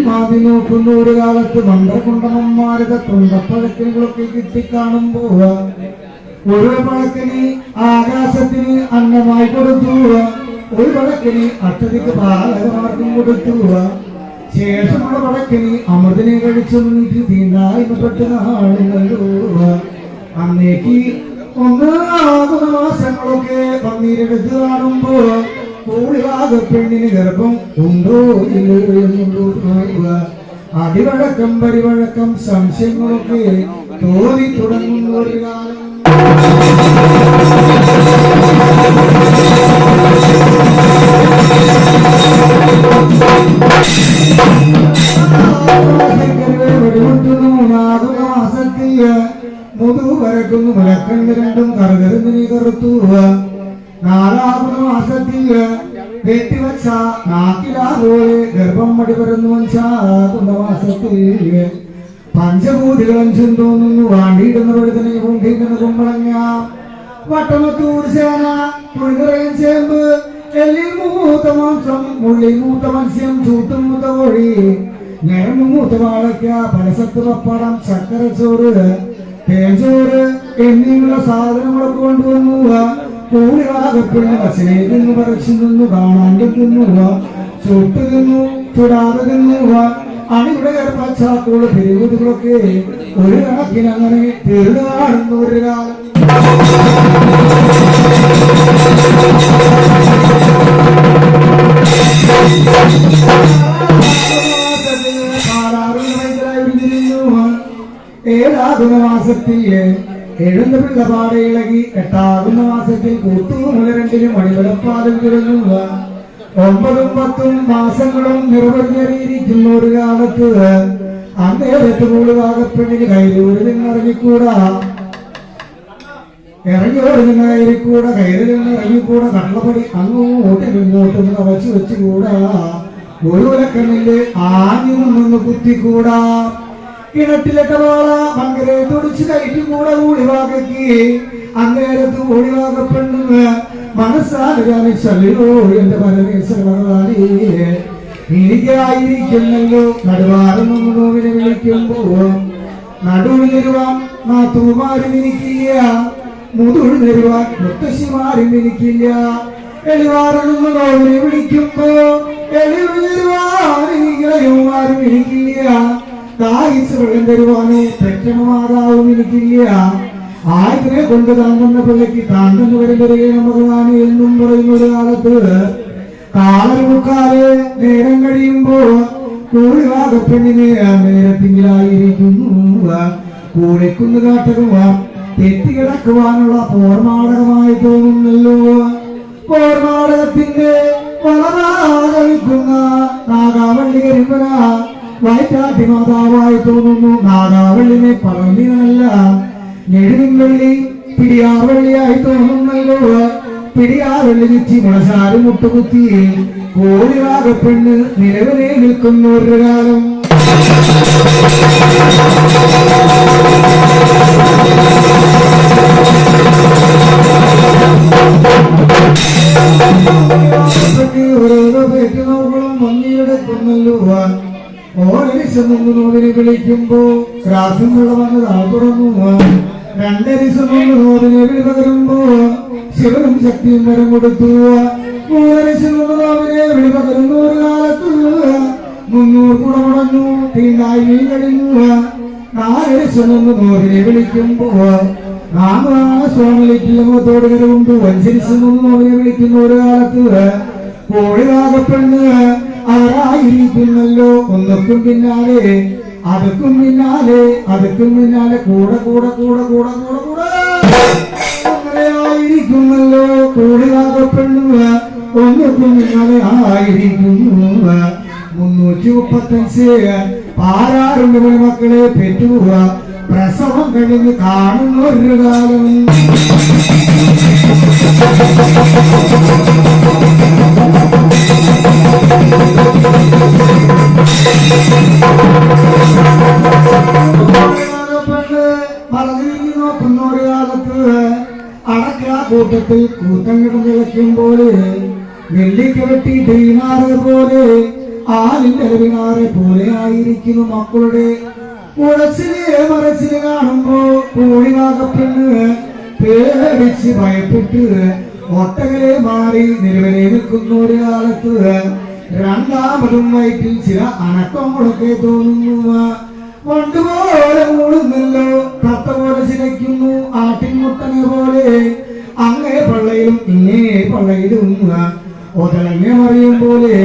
മാതി നോക്കുന്ന ഒരു കാലത്ത് മന്ത്രകുണ്ടമന്മാരുടെ തൊണ്ടപ്പഴക്കിനുകളൊക്കെ കിട്ടിക്കാണുമ്പോ ഒരു പഴക്കിന് ആകാശത്തിന് അന്നമായി കൊടുത്തു. ഒരു പഴക്കിന് അട്ടതിക്ക് പാലകമാർക്കും കൊടുത്തു. ശേഷമുള്ള വടക്കിനി അമൃതിനെ കഴിച്ചു നീട്ടി തീണ്ടായ്മപ്പെട്ട നാളുകളോ അന്നേക്ക് ഒന്നാകുന്ന മാസങ്ങളൊക്കെ പന്നീരെടുത്ത് കാണുമ്പോ കൂളിവാക പെണ്ണിന് ഗർഭം ഉണ്ടോ ഇല്ലയോ എന്നുള്ളൂ അടിവഴക്കം പരിവഴക്കം സംശയങ്ങളൊക്കെ തോന്നി തുടങ്ങുന്ന ഒരു കാലം മാസത്തിൽ മുതു പരക്കുന്നു മുലക്കണ്ണ് രണ്ടും കറുകരുന്നിനെ കറുത്തു നാലാകുന്ന മാസത്തിൽ വെട്ടിവച്ച നാക്കിലാ പോലെ ഗർഭം മടിപരന്നു വഞ്ചാകുന്ന മാസത്തിൽ പഞ്ചഭൂതികളഞ്ചും തോന്നുന്നു വാണ്ടിയിടുന്ന വഴുതനെ കൊണ്ടിടുന്ന കുമ്പളങ്ങ വട്ടമത്തൂർ സേന കുളിനിറയും ചേമ്പ് എല്ലിൽ മൂത്ത മാംസം മുള്ളിൽ മൂത്ത മത്സ്യം ചൂട്ടും മൂത്ത കോഴി ഞരമ്പ് മൂത്ത വാഴയ്ക്ക പലസത്ത് പപ്പടം ചക്കരച്ചോറ് തേഞ്ചോറ് എന്നിങ്ങനെയുള്ള സാധനങ്ങളൊക്കെ കൊണ്ടുവന്നു കൂടിയാകപ്പെണ്ണ് പച്ചനയിൽ നിന്ന് പറിച്ചു നിന്നു കാണാണ്ട് തിന്നുക ചുട്ടു തിന്നു ചുടാതെ തിന്നുക അണിയുടെ പച്ചാക്കളുടെ പെരുകുതികളൊക്കെ ഒരു കണക്കിന് അങ്ങനെ തീർന്നു കാണുന്ന ഒരു കാലം ഏഴാകുന്ന മാസത്തിൽ എഴുന്ന പിള്ളപാടെ ഇളകി എട്ടാകുന്ന മാസത്തിൽ കൂത്തുമുല രണ്ടിനും അടിവലപ്പാടും കിടങ്ങുക 9 10 മാസങ്ങളും നിറവറിഞ്ഞറിയിരിക്കുന്ന ഒരു കാലത്ത് അന്നേരത്ത് കൂടിവാകപ്പെണ്ണിന് കയ്യിലൂടെ നിന്നിറങ്ങിക്കൂടാ ഇറങ്ങിയോട് നിന്ന് കയറിക്കൂടാ കയറി നിന്ന് ഇറങ്ങിക്കൂടാ കട്ടളപ്പടി അങ്ങോട്ടും ഇങ്ങോട്ടും കവച്ചു വെച്ചുകൂടാ ഒരു ഉലക്കണ്ണില് ആഞ്ഞു നിന്ന് കുത്തിക്കൂടാ കിണറ്റിലൊക്കെ വാള അങ്ങനെ തുടിച്ച് കയറ്റിക്കൂടെ കൂടിവാകി അന്നേരത്ത് കൂടിവാകപ്പെണ്ണുക മനസ്സാലോ എന്റെ പരമേശ്വര ഭഗവാനേ എനിക്കായിരിക്കുന്നല്ലോ നടുവാരം നോവിനെ വിളിക്കുമ്പോ നടുവിൽ തരുവാൻ നാത്തൂമാരും എനിക്കില്ല മുതുവിൽ തരുവാൻ മുത്തശ്ശിമാരും എനിക്കില്ല എളിവാറൊന്നും നോവിനെ വിളിക്കുമ്പോ എളിവ് തരുവാൻ ഇളയമാരും എനിക്കില്ല ദാഹിച്ച് വെള്ളം തരുവാനോ പെറ്റമ്മ മാതാവും എനിക്കില്ല ആയതിനെ കൊണ്ട് താങ്കുന്ന പിള്ളയ്ക്ക് താങ്കുന്ന വരുന്ന ഭഗവാന് എന്നും പറയുന്ന ഒരു കാലത്ത് കാലമുക്കാല് നേരം കഴിയുമ്പോ കൂടിവാകപ്പെണ്ണിന് നേരത്തിങ്കിലായിരിക്കുന്നു കൂടിക്കുന്ന് കാട്ടുക തെറ്റിക്കിടക്കുവാനുള്ള പോർമാടകമായി തോന്നുന്നല്ലോ പോർമാടകത്തിന്റെ വളമാകുന്ന നാഗാവള്ളി കരിമ്പന വയറ്റാട്ടി മാതാവായി തോന്നുന്നു നാഗാവള്ളിനെ പറഞ്ഞല്ല ഞെഴുതിൻവള്ളി പിടിയാവള്ളിയായി തോന്നുന്നല്ലോ പിടിയാവള്ളി ചുറ്റി മുളശാരി മുട്ടുകുത്തി കോടിവാകപ്പെണ്ണ് നിലവിലെ നിൽക്കുന്ന ഒരു കാലം ഓരോരോ പേറ്റുനോക്കളും മങ്ങിയെടുക്കുന്നല്ലോ ഓരരിശൊന്നിനെ വിളിക്കുമ്പോ രാത്രി വന്ന് താഴ്ത്തുറന്നു 2 നോവിനെ വിളി പകരുമ്പോ ശിവനും ശക്തിയും വരം കൊടുത്തു 3 നോവിനെ വിളി പകരുന്ന ഒരു കാലത്ത് 300 കൂടെ മുടങ്ങു തീണ്ടായി കഴിഞ്ഞു 4 നോവിനെ വിളിക്കുമ്പോ നാമാണ് സ്വാമിലേക്കുള്ള മുഖത്തോട് കരുകൊണ്ട് 5 നോവിനെ വിളിക്കുന്ന ഒരു കാലത്ത് കോഴിവാകപ്പെണ്ണ് അവരായിരിക്കുന്നല്ലോ ഒന്നൊക്കും പിന്നാലെ അതുക്കും പിന്നാലെ കൂടെ കൂടെ കൂടെ കൂടെ കൂടെ കൂടെ അങ്ങനെയായിരിക്കുന്നല്ലോ കൂടിവാകപ്പെണ്ണുക ഒന്നൊക്കും പിന്നാലെ ആയിരിക്കുന്നു 335 പാരാറുണ്ട് മക്കളെ പെറ്റുക പ്രസവം കഴിഞ്ഞ് കാണുന്ന ഒരു കാലം നോക്കുന്ന ഒരു കാലത്ത് അടക്ക കൂട്ടത്തിൽ കൂട്ടം കിടന്ന് കളിക്കുമ്പോൾ നെല്ലിക്ക വെട്ടി ടീനാറ് പോലെ ആലിന്റെ അരവിനാറെ പോലെ ആയിരിക്കുന്നു മക്കളുടെ ഉടച്ചില് മറച്ചില് കാണുമ്പോ കോഴിവാകപ്പെണ്ണ് പേടിച്ച് ഭയപ്പെട്ട് ഒട്ടകലെ മാറി നിലവിലെ നിൽക്കുന്ന ഒരു കാലത്ത് രണ്ടാമതും വയറ്റിൽ ചില അനക്കങ്ങളൊക്കെ തോന്നുന്നു. പണ്ടുപോലെ മൂടുന്നല്ലോ, തത്ത പോലെ ചിലയ്ക്കുന്നു, ആട്ടിൻമുട്ടനെ പോലെ അങ്ങേ പള്ളയിലും ഇങ്ങേ പള്ളയിലും ഒതളങ്ങ മറിയും പോലെ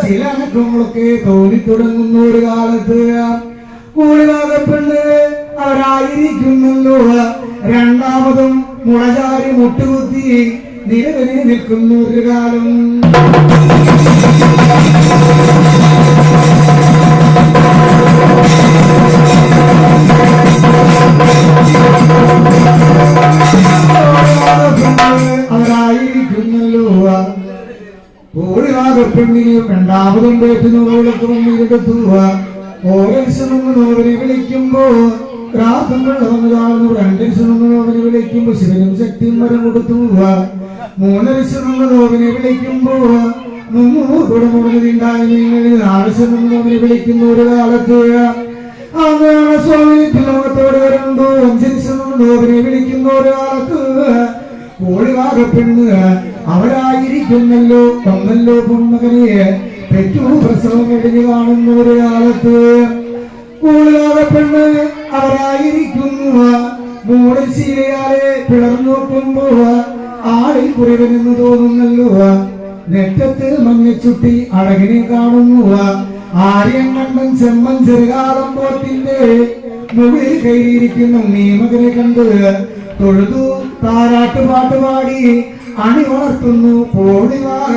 ചില അനക്കങ്ങളൊക്കെ തോന്നിത്തുടങ്ങുന്ന ഒരു കാലത്ത് കൂളിവാകപ്പെണ്ണ് അവരായിരിക്കുന്നല്ലോ. രണ്ടാമതും മുളചാരി മുട്ടുകുത്തി നിലവിൽ നിൽക്കുന്ന ഒരു കാലം. അവരായിരിക്കുന്നല്ലോ. കൂളിവാകപ്പെണ്ണിനെയും രണ്ടാമതും പേറ്റുന്നവർക്ക് മുന്നിലെടുത്തുക. ഓരോ നോവിനെ വിളിക്കുമ്പോ പ്രാർത്ഥനകൾ വന്നു കാണുന്നു. 2 നോവിനെ വിളിക്കുമ്പോ ശിവനും ശക്തിയും വരം കൊടുത്തു. 3 നോവിനെ വിളിക്കുമ്പോ 300 കുടമുടലുണ്ടായി. 4 നോവിനെ വിളിക്കുന്ന ഒരു കാലത്ത് അങ്ങനെ സ്വാമി ലോകത്തോട് വരുമ്പോ 5 നോവിനെ വിളിക്കുന്ന ഒരു കാലത്ത് കോളിവാകപ്പെണ്ണ് അവരായിരിക്കുന്നല്ലോ. ഒന്നല്ലോ പൊന്മകനെ പെറ്റു പ്രസവം കഴിഞ്ഞ് കാണുന്ന ഒരു കാലത്ത് കൂളിവാകപ്പെണ്ണ് അവരായിരിക്കുന്നു. മൂടിൽ ശീലയാലെ പിളർന്നു നോക്കുമ്പോ ആളിൽ കുറവനെന്ന് തോന്നുന്നല്ലോ. നെറ്റത്ത് മഞ്ഞച്ചുട്ടി അഴകിനെ കാണുന്നു. ആര്യം കണ്ടും ചെമ്മൻ ചെറുകാലം പോത്തിന്റെ മുകളിൽ കയറിയിരിക്കുന്ന നീമകനെ കണ്ട് തൊഴുതു താരാട്ട് പാട്ടുപാടി അണി വളർത്തുന്നു കോളിവാക.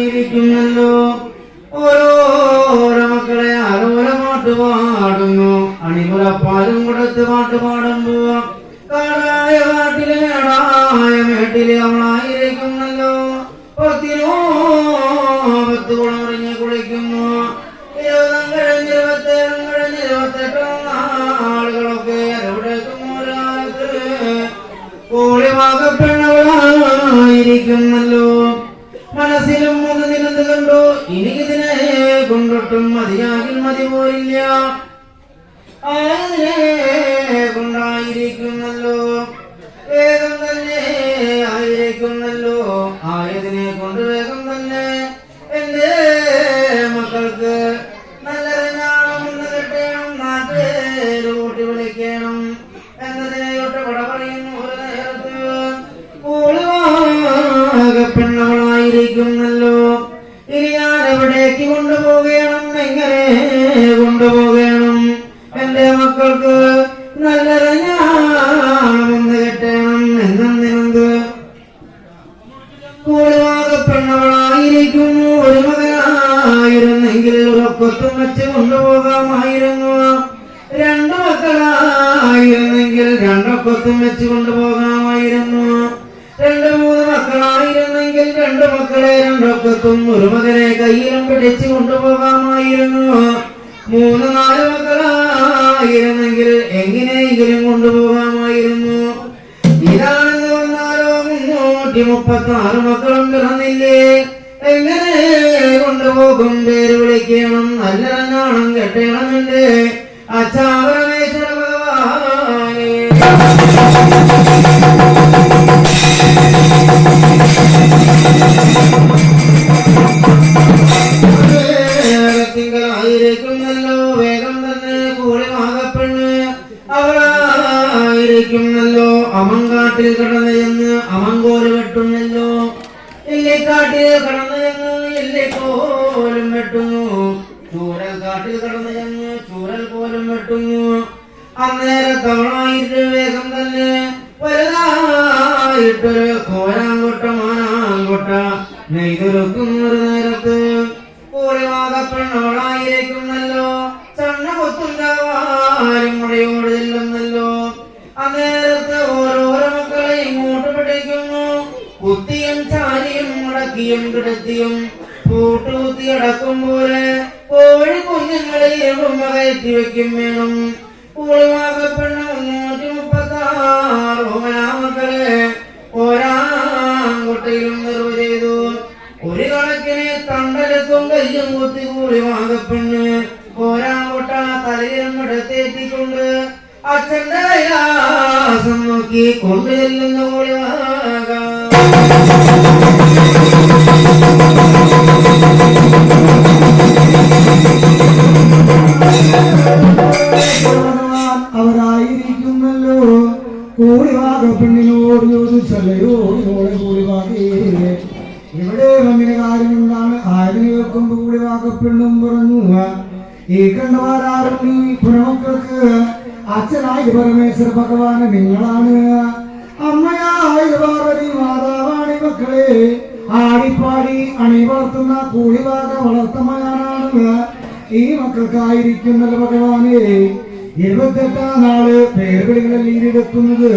ായിരിക്കുന്നല്ലോ. ഓരോരോ മക്കളെ ആരോരമാട്ട് പാടുന്നു. അണിമുലപ്പാലും കൊടുത്ത് പാട്ട് പാടുമ്പോ കാടായ കാട്ടിലെ മേടായ മേട്ടില് അവളായിരിക്കുന്നല്ലോ. 10 കുളമറിഞ്ഞ് കുളിക്കുന്നു. 20 കഴിഞ്ഞ് 27 കഴിഞ്ഞ് 28 ആളുകളൊക്കെ എവിടേക്കും ഒരാൾക്ക് കോളിവാകപ്പെണ്ണവളായിരിക്കുന്നല്ലോ. മനസ്സിലും ഒന്ന് നിലത്ത് കണ്ടു. എനിക്കിതിനെ കൊണ്ടിട്ടും മതിയാകിൽ മതി പോരില്ല. ആയതിനെ കൊണ്ടായിരിക്കുന്നല്ലോ. വേഗം തന്നെ ആയിരിക്കുന്നല്ലോ. ആയതിനെ കൊണ്ട് വേഗം തന്നെ എന്റെ മക്കൾക്ക് നല്ലറിഞ്ഞാണെന്ന് കെട്ടണം. നാട്ടേര് കൂട്ടി വിളിക്കണം എന്നതിനെയൊട്ട് പട പറയുന്നു. ഒരു നേരത്ത് പെണ്ണവളായിരിക്കുന്നല്ലോ. ഇനി ഞാൻ എവിടേക്ക് കൊണ്ടുപോകണം? എങ്ങനെ കൊണ്ടുപോകണം? എന്റെ മക്കൾക്ക് നല്ലറിഞ്ഞാണെന്ന് കെട്ടണം എന്നതിനെന്ത് കൂളിവാകപ്പെണ്ണവളായിരിക്കുന്നു. ഒരു മകനായിരുന്നെങ്കിൽ ഉറക്കൊത്തും വെച്ച് കൊണ്ടുപോകാമായിരുന്നു. 2 മക്കളായിരുന്നെങ്കിൽ 2 കൊത്തും വെച്ച് കൊണ്ടുപോകാമായിരുന്നു. 2-3 മക്കളായിരുന്നെങ്കിൽ 2 മക്കളെ 2 കൊത്തും ഒരു മകനെ കയ്യിലും പിടിച്ചു കൊണ്ടുപോകാമായിരുന്നു. 3-4 മക്കളായിരുന്നെങ്കിൽ എങ്ങനെയെങ്കിലും കൊണ്ടുപോകാമായിരുന്നു. ഇതാണെന്ന് വന്നാലോ 336 മക്കളും പിറന്നില്ലേ? എങ്ങനെ കൊണ്ടുപോകും? പേര് വിളിക്കണം, നല്ലറിഞ്ഞാണം കെട്ടണമെന്റെ അച്ചാപരമേശ്വര ഭഗവാനെ. തിങ്കളായിരിക്കുന്നല്ലോ. വേഗം തന്നെ കൂളിവാകപ്പെണ്ണ് അവളായിരിക്കുന്നല്ലോ. അമങ്കാട്ടിൽ കടന്നു ചെന്ന് അമങ്കോല് വെട്ടുന്നല്ലോ. ഇല്ലിക്കാട്ടിൽ കടന്നു ചെന്ന് ഇല്ലിക്കോലും വെട്ടുന്നു. ചൂരൽ കാട്ടിൽ കടന്നു ചെന്ന് ചൂരൽ പോലും വെട്ടുന്നു. അന്നേരത്തവളായിട്ട് വേഗം തന്നെ വലുതായിട്ടൊരു കോരാങ്കൊട്ട മാനാങ്കൊട്ട നെയ്തൊരുക്കുന്ന ഒരു നേരത്ത് കൂളിവാകപ്പെണ്ണവളായിരിക്കുന്നല്ലോ. ചണ്ണ കൊത്തുണ്ടാവാരും മുടയോട് ചെല്ലുന്നല്ലോ. അന്നേരത്ത് ഓരോരോ മക്കളെ ഇങ്ങോട്ട് പിടിക്കുന്നു. കുത്തിയും ചാരിയും മുടക്കിയും കിടത്തിയും കൂട്ടുകുത്തി അടക്കും പോലെ കോഴി കുഞ്ഞുങ്ങളെ ഉമ്മ കയറ്റി വെക്കും വേണം. കൂളിവാകപ്പെണ്ണ 336 മക്കളെ ഒരാങ്കൊട്ടയിലും നിറവ് ചെയ്തു. ഒരു കണക്കിന് തണ്ടലത്തും കയ്യും കൂളിവാകപ്പെണ്ണ് കോരാങ്കോട്ട തലയിലും ഇടത്തേറ്റിക്കൊണ്ട് അച്ഛന്റെ കൈലാസം നോക്കി കൊണ്ടുചെല്ലുന്ന കൂളിവാക അവരായിരിക്കുന്നല്ലോ കൂളിവാക പെണ്ണിനോട് ചോദിച്ചല്ലയോ ഇവളെ കൂളിവാകേ ഇവിടെ വന്നിന് കാര്യം എന്താണ് ആയതിനെ വെക്കുമ്പോ കൂളിവാക പെണ്ണും പറഞ്ഞു ഈ കണ്ടവാരാരും നീ പുറമക്കൾക്ക് അച്ഛനായി പരമേശ്വര ഭഗവാന് നിങ്ങളാണ് അമ്മയായി പാർവതി മാതാവാണി മക്കളെ ആടിപ്പാടി അണിവർത്തുന്ന കൂളിവാക വളർത്തമ്മയാനാണ് ഈ മക്കൾക്കായിരിക്കുന്നല്ലോ ഭഗവാനെ 28-ാം നാള് പേരുകളിൽ ഈരെടുക്കുന്നത്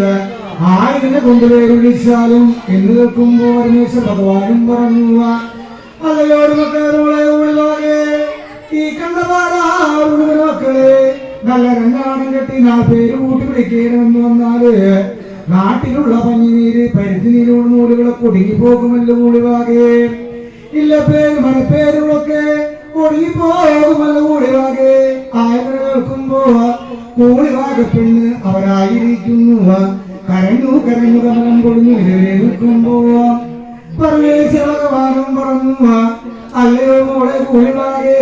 ആയതിനെ കൊണ്ടുപേര് വിളിച്ചാലും എന്ന് കേൾക്കുമ്പോ പരമേശ്വര ഭഗവാനും പറഞ്ഞു അല്ലയോട് മക്കളെ കൂളിവാകെ ഈ കണ്ടവാരാറുടെ മക്കളെ നല്ല രണ്ടാണം കെട്ടി 4 പേര് കൂട്ടി വിളിക്കണമെന്ന് വന്നാല് നാട്ടിലുള്ള പഞ്ഞിനീര് പരുത്തിനീരോട് നൂലുകളെ കുടുങ്ങി പോകുമല്ലോ കൂളിവാകെ ഇല്ല പേര് മരപ്പേരുകളൊക്കെ ഒടുങ്ങി പോകുമല്ലോ കൂളിവാകെ ആയതിനെ കേൾക്കുമ്പോ കൂളിവാക പെണ്ണ് അവരായിരിക്കുന്നു കരഞ്ഞു കരഞ്ഞു കമലം പൊളിഞ്ഞു നിലവേ നിൽക്കുമ്പോ പരമേശ്വര ഭഗവാനും പറഞ്ഞു അല്ലയോ മോളെ കൂളിവാകെ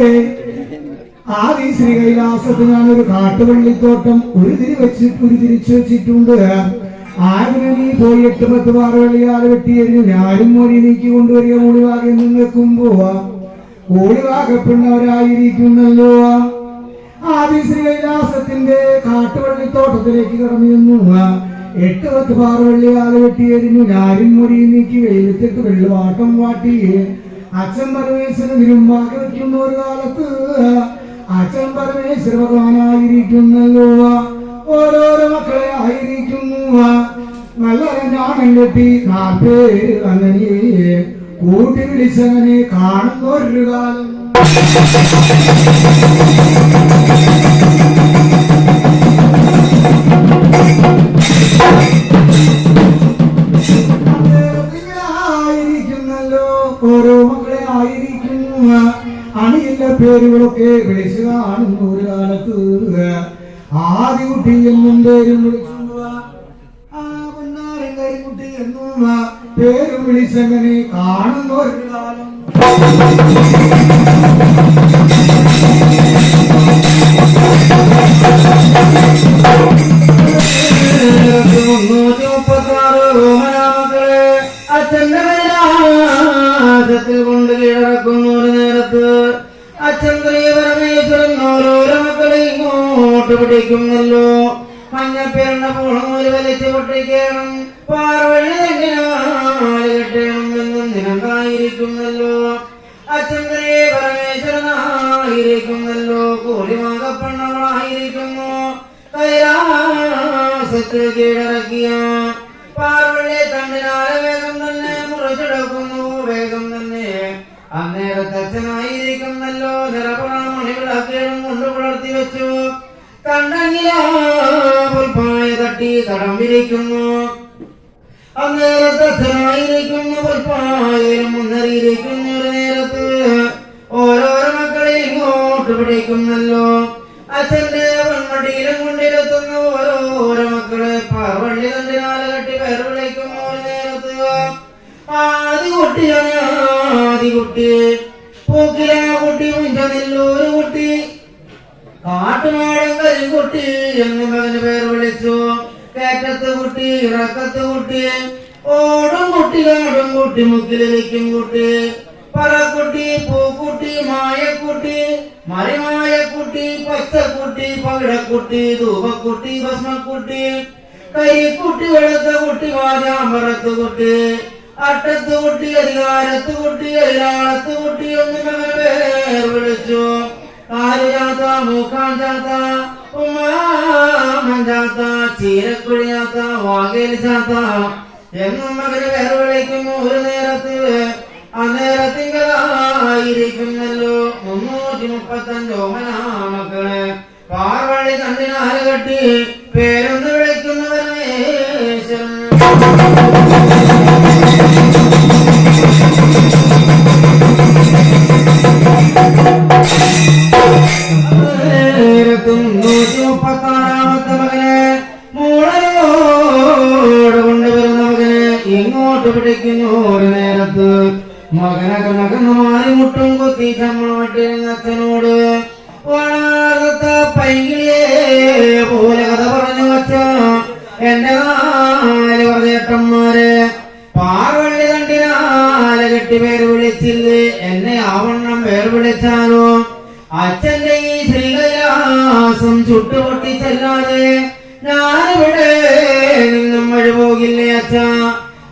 ആദി ശ്രീ കൈലാസത്ത് ഞാനൊരു കാട്ടുവള്ളിത്തോട്ടം ഒരു തിരിച്ചു വെച്ചിട്ടുണ്ട് ആയതിനെ നീ പോയി 8-10 പാറവള്ളിയാല് വെട്ടിയെറിഞ്ഞു ഞാനും മൊഴി നീക്കി കൊണ്ടുവരിക കൂളിവാകെ നിൽക്കുമ്പോ കൂളിവാക പെണ്ണവരായിരിക്കുന്നല്ലോ ആദി ശ്രീ കൈലാസത്തിന്റെ കാട്ടുവള്ളിത്തോട്ടത്തിലേക്ക് കടന്നു 8-10 പാറവള്ളിയാല് വെട്ടിയെറിഞ്ഞു ഞാനും മൊഴി നീക്കി വെയിലത്തിട്ട് വെള്ളുവാട്ടം വാട്ടി അച്ഛൻ പരമേശ്വരൻ ഇരുമ്പാക്കി വെക്കുന്ന ഒരു കാലത്ത് അച്ഛൻ പരമേശ്വര ഭഗവാനായിരിക്കുന്നല്ലോ ഓരോരോ മക്കളെ ആയിരിക്കുന്നു നല്ല ഞാണം കെട്ടി 4 പേര് അങ്ങനെ കൂട്ടി വിളിച്ചങ്ങനെ കാണുന്ന ഒരു കാലം ആയിരിക്കുന്നല്ലോ ഓരോ മക്കളെ ആയിരിക്കുന്നു അണിയില്ല പേരുകളൊക്കെ വിളിച്ചു കാണുന്ന ഒരു കാലത്ത് ആദ്യകുട്ടി എന്നും പേരും വിളിച്ചു കുട്ടി എന്നും പേരും വിളിച്ചങ്ങനെ കാണുന്ന ഒരു കാലം അച്ഛന്റെ കൈലാസത്തിൽ കൊണ്ട് കീഴടക്കുന്ന ഒരു നേരത്ത് അച്ഛൻ പരമേശ്വരൻ ഓരോരോ മക്കളെ ഇങ്ങോട്ട് പിടിക്കുന്നല്ലോ മഞ്ഞപ്പേരുടെ പൂളമൂല് വലിച്ചു പൊട്ടിക്കണം പാറവള്ളി തെങ്ങിനാല് കെട്ടണം എന്നും നിരന്തായിരിക്കുന്നല്ലോ അച്ഛൻ പരമേശ്വരനായിരിക്കുന്നല്ലോ കൂലിമാകപ്പെണ്ണവളായിരിക്കുന്നു കൈലാസത്തിൽ കീഴടക്കിയ പാറവള്ളി തണ്ടിനാല് വേഗം തന്നെ മുറിച്ചെടുക്കുന്നു വേഗം തന്നെ അന്നേരത്തെ അച്ഛനായിരിക്കുന്നല്ലോ നിറപുറമണിവിളക്കേടും കൊണ്ട് പുലർത്തി വെച്ചു കണ്ടങ്ങിലായ തട്ടി തടം വിരിക്കുന്നു അന്നേരത്തെ അച്ഛനായിരിക്കുന്നു പുൽപ്പായാലും മുന്നറിയിരിക്കുന്ന ഒരു നേരത്ത് ഓരോരോ മക്കളെ ഇങ്ങോട്ട് പിടിക്കുന്നല്ലോ അച്ഛന്റെ പൊന്മടിയിലും കൊണ്ടിരുത്തുന്ന ഓരോരോ മക്കളെ പാർവള്ളി തണ്ടിനാല് കെട്ടി പേർ വിളിക്കുന്ന ഒരു നേരത്ത് ആദികുട്ടിയാണ് ആദികുട്ടി പൂക്കിലാ കുട്ടി മുഞ്ചനെല്ലൂര് കുട്ടി കാട്ടുമാടൻ കരിക്കുട്ടി എന്ന് മകന് പേർ വിളിച്ചു കേറ്റത്ത് കുട്ടി ഇറക്കത്ത് കുട്ടി ഓടും കുട്ടി കാടും കുട്ടി മുക്കിലിരിക്കും കുട്ടി പറക്കുട്ടി പൂക്കുട്ടി മായക്കുട്ടി മറിമായക്കുട്ടി പച്ചക്കുട്ടി പകിടക്കുട്ടി ധൂപക്കുട്ടി ഭസ്മക്കുട്ടി കരിക്കുട്ടി വെളുത്ത കുട്ടി വാജാമ്പറത്ത് കുട്ടി അട്ടത്ത് കുട്ടി അധികാരത്ത് കുട്ടി അയിലാളത്ത് കുട്ടി എന്ന് മകന് പേർ വിളിച്ചു കാലുചാത്ത മൂക്കാൻ ചാത്ത ഉമ്മാമൻ ചാത്ത ചീരക്കുഴി ചാത്ത വാകേലി ചാത്ത എന്നും മകന് പേർ വിളിക്കുന്നു ഒരു നേരത്ത് അന്നേരത്തിങ്കലായിരിക്കുന്നല്ലോ 335 മക്കളെ പാർവള്ളി തണ്ടിനാല് കെട്ടി പേരൊന്ന് വിളിക്കുന്ന പരമേശ്വരൻ ാമത്തെ മകനെ മൂളലോട് കൊണ്ടുവരുന്ന മകനെ ഇങ്ങോട്ട് പിടിക്കുന്നു ഒരു നേരത്ത് മകനൊക്കെ മകന്ന് മാറിമുട്ടും കുത്തി ചമ്മട്ടിരുന്ന അച്ഛനോട് വളർത്ത പൈകിളിയെ പോലെ കഥ പറഞ്ഞു വച്ച എന്റെ നാല് പറഞ്ഞേട്ടന്മാരെ പാർവള്ളി തണ്ടിനാല കെട്ടി പേര് വിളിച്ചില്ലേ എന്നെ ആവണ്ണം പേർ വിളിച്ചാലോ അച്ഛന്റെ ഈ ശ്രീകൈലാസം ചുട്ടുപൊട്ടിച്ചല്ലാതെ ഞാനിവിടെ നിന്നും വഴി പോകില്ലേ അച്ഛ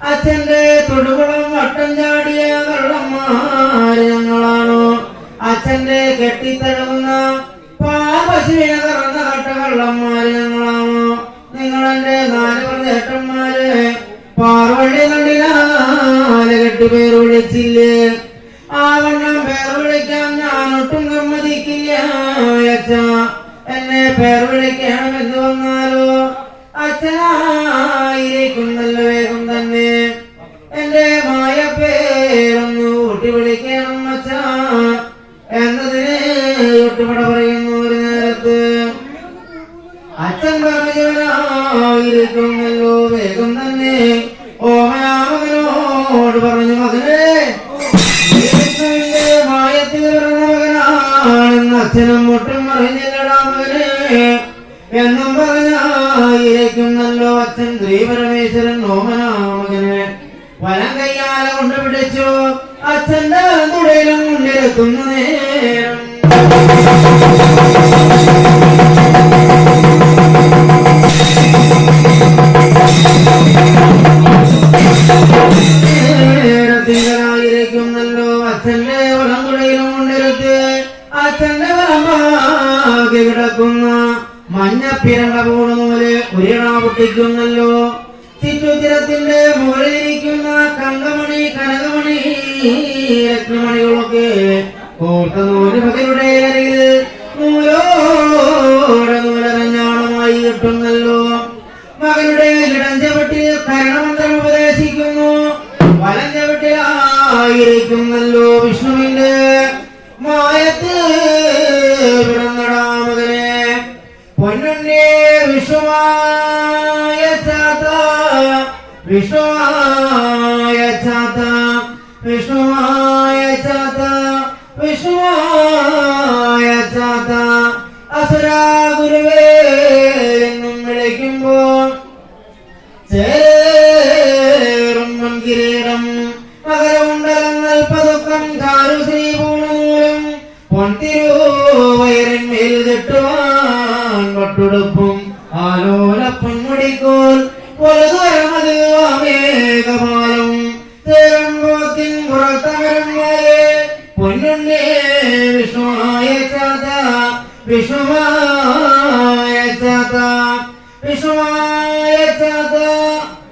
അച്ഛന്റെ തൊടുകുളം വട്ടം ചാടിയ കള്ളന്മാര് ഞങ്ങളാണോ അച്ഛന്റെ കെട്ടിത്തഴുകുന്ന പാപശീല കറന്ന കട്ട കള്ളന്മാര് ഞങ്ങളാണോ നിങ്ങളെന്റെ നാല് ചേട്ടന്മാര് പാർവള്ളി കണ്ടിനാല് കെട്ടി പേര് വിളിച്ചില്ലേ ആവണ്ണം പേർ വിളിക്കാൻ ഞാനൊട്ടും സമ്മതിക്കില്ല അച്ഛ എന്നെ പേർ വിളിക്കണമെന്ന് വന്നാലോ അച്ഛനായിരിക്കുന്നല്ലോ വേഗം തന്നെ എന്റെ മായ പേരൊന്ന് ഊട്ടി വിളിക്കണം അച്ഛ എന്നതിന് ഒട്ടുപട പറയുന്നു ഒരു നേരത്ത് അച്ഛൻ പറഞ്ഞവനായിരിക്കുന്നല്ലോ വേഗം തന്നെ ഓമനാമകനോട് പറഞ്ഞു മകനെ മായത്തിൽ പിറന്ന മകനാണെന്ന് അച്ഛനും ഒട്ടും അറിഞ്ഞില്ലടാ മകനെ എന്നും പറഞ്ഞായിരിക്കുന്നല്ലോ അച്ഛൻ ശ്രീപരമേശ്വരൻ ഓമനാമകനെ വലം കയ്യാല കൊണ്ട് പിടിച്ചു അച്ഛന്റെ തുടയിലും കൊണ്ടിരുത്തുന്ന നേരം ായിരിക്കുന്നല്ലോ അച്ഛന്റെ വലംകുടയിലും കൊണ്ടിരുത്ത് അച്ഛന്റെ വലമ്പാകെ കിടക്കുന്ന മഞ്ഞപ്പിരണ്ട പോണുപോലെ ഒരിട പൊട്ടിക്കുന്നല്ലോ ചുറ്റുത്തിരത്തിന്റെ മുകളിലിരിക്കുന്ന കണ്ടമണി കനകമണി രത്നമണികളൊക്കെ കോർത്ത നൂല് മകളുടെ അരികിൽ നൂലോടെ നൂലരഞ്ഞാണമായി കിട്ടുന്നല്ലോ മകനുടെ ഇടഞ്ചവട്ടിൽ കരണമന്ത്രം ഉപദേശിക്കുന്നു വലഞ്ചവട്ടിലായിരിക്കുന്നല്ലോ വിഷ്ണുവിന്റെ മായത്ത് പിറന്നടാ മകനെ പൊന്നുണ്ണേ വിഷ്ണുമായ ചാത്ത വിഷ്ണുമായ ചാത്ത വിഷ്ണുമായ ചാത്ത വിഷ്ണുമായ ചാത്ത അസുരാ ഗുരുവേ എന്നും വിളിക്കുമ്പോ ചേരും കിരീടം മകരമുണ്ടലങ്ങൾ പതുക്കം ചാരുശ്രീ പൂണൂലും പൊൻതിരുവയറിന്മേൽ കെട്ടുവാൻ പട്ടുടുപ്പും ആലോല പൊന്മുടിക്കോൽ പൊലതുവരമതിവാമേകപാലം ചേരമ്പോത്തിൻ പുറത്തകരന്മാരെ പൊന്നുണ്ണേ വിഷ്ണുമായ ചാത വിഷ്ണുമായ ചാത വിഷ്ണുമായ ചാത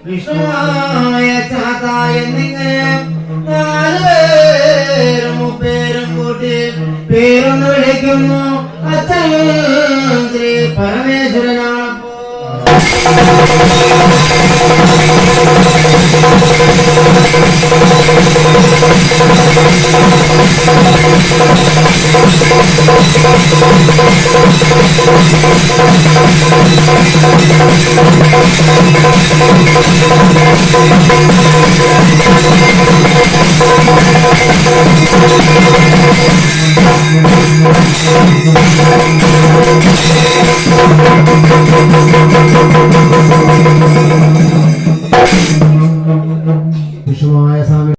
വിഷ്ണുമായ ചാത എന്നിങ്ങനെ നാല് പേരും മുപ്പേരും കൂട്ടി പേരൊന്ന് വിളിക്കുന്നു അച്ഛൻ ശ്രീ പരമേശ്വരനാണപ്പോ വിഷുവായ സ്വാമി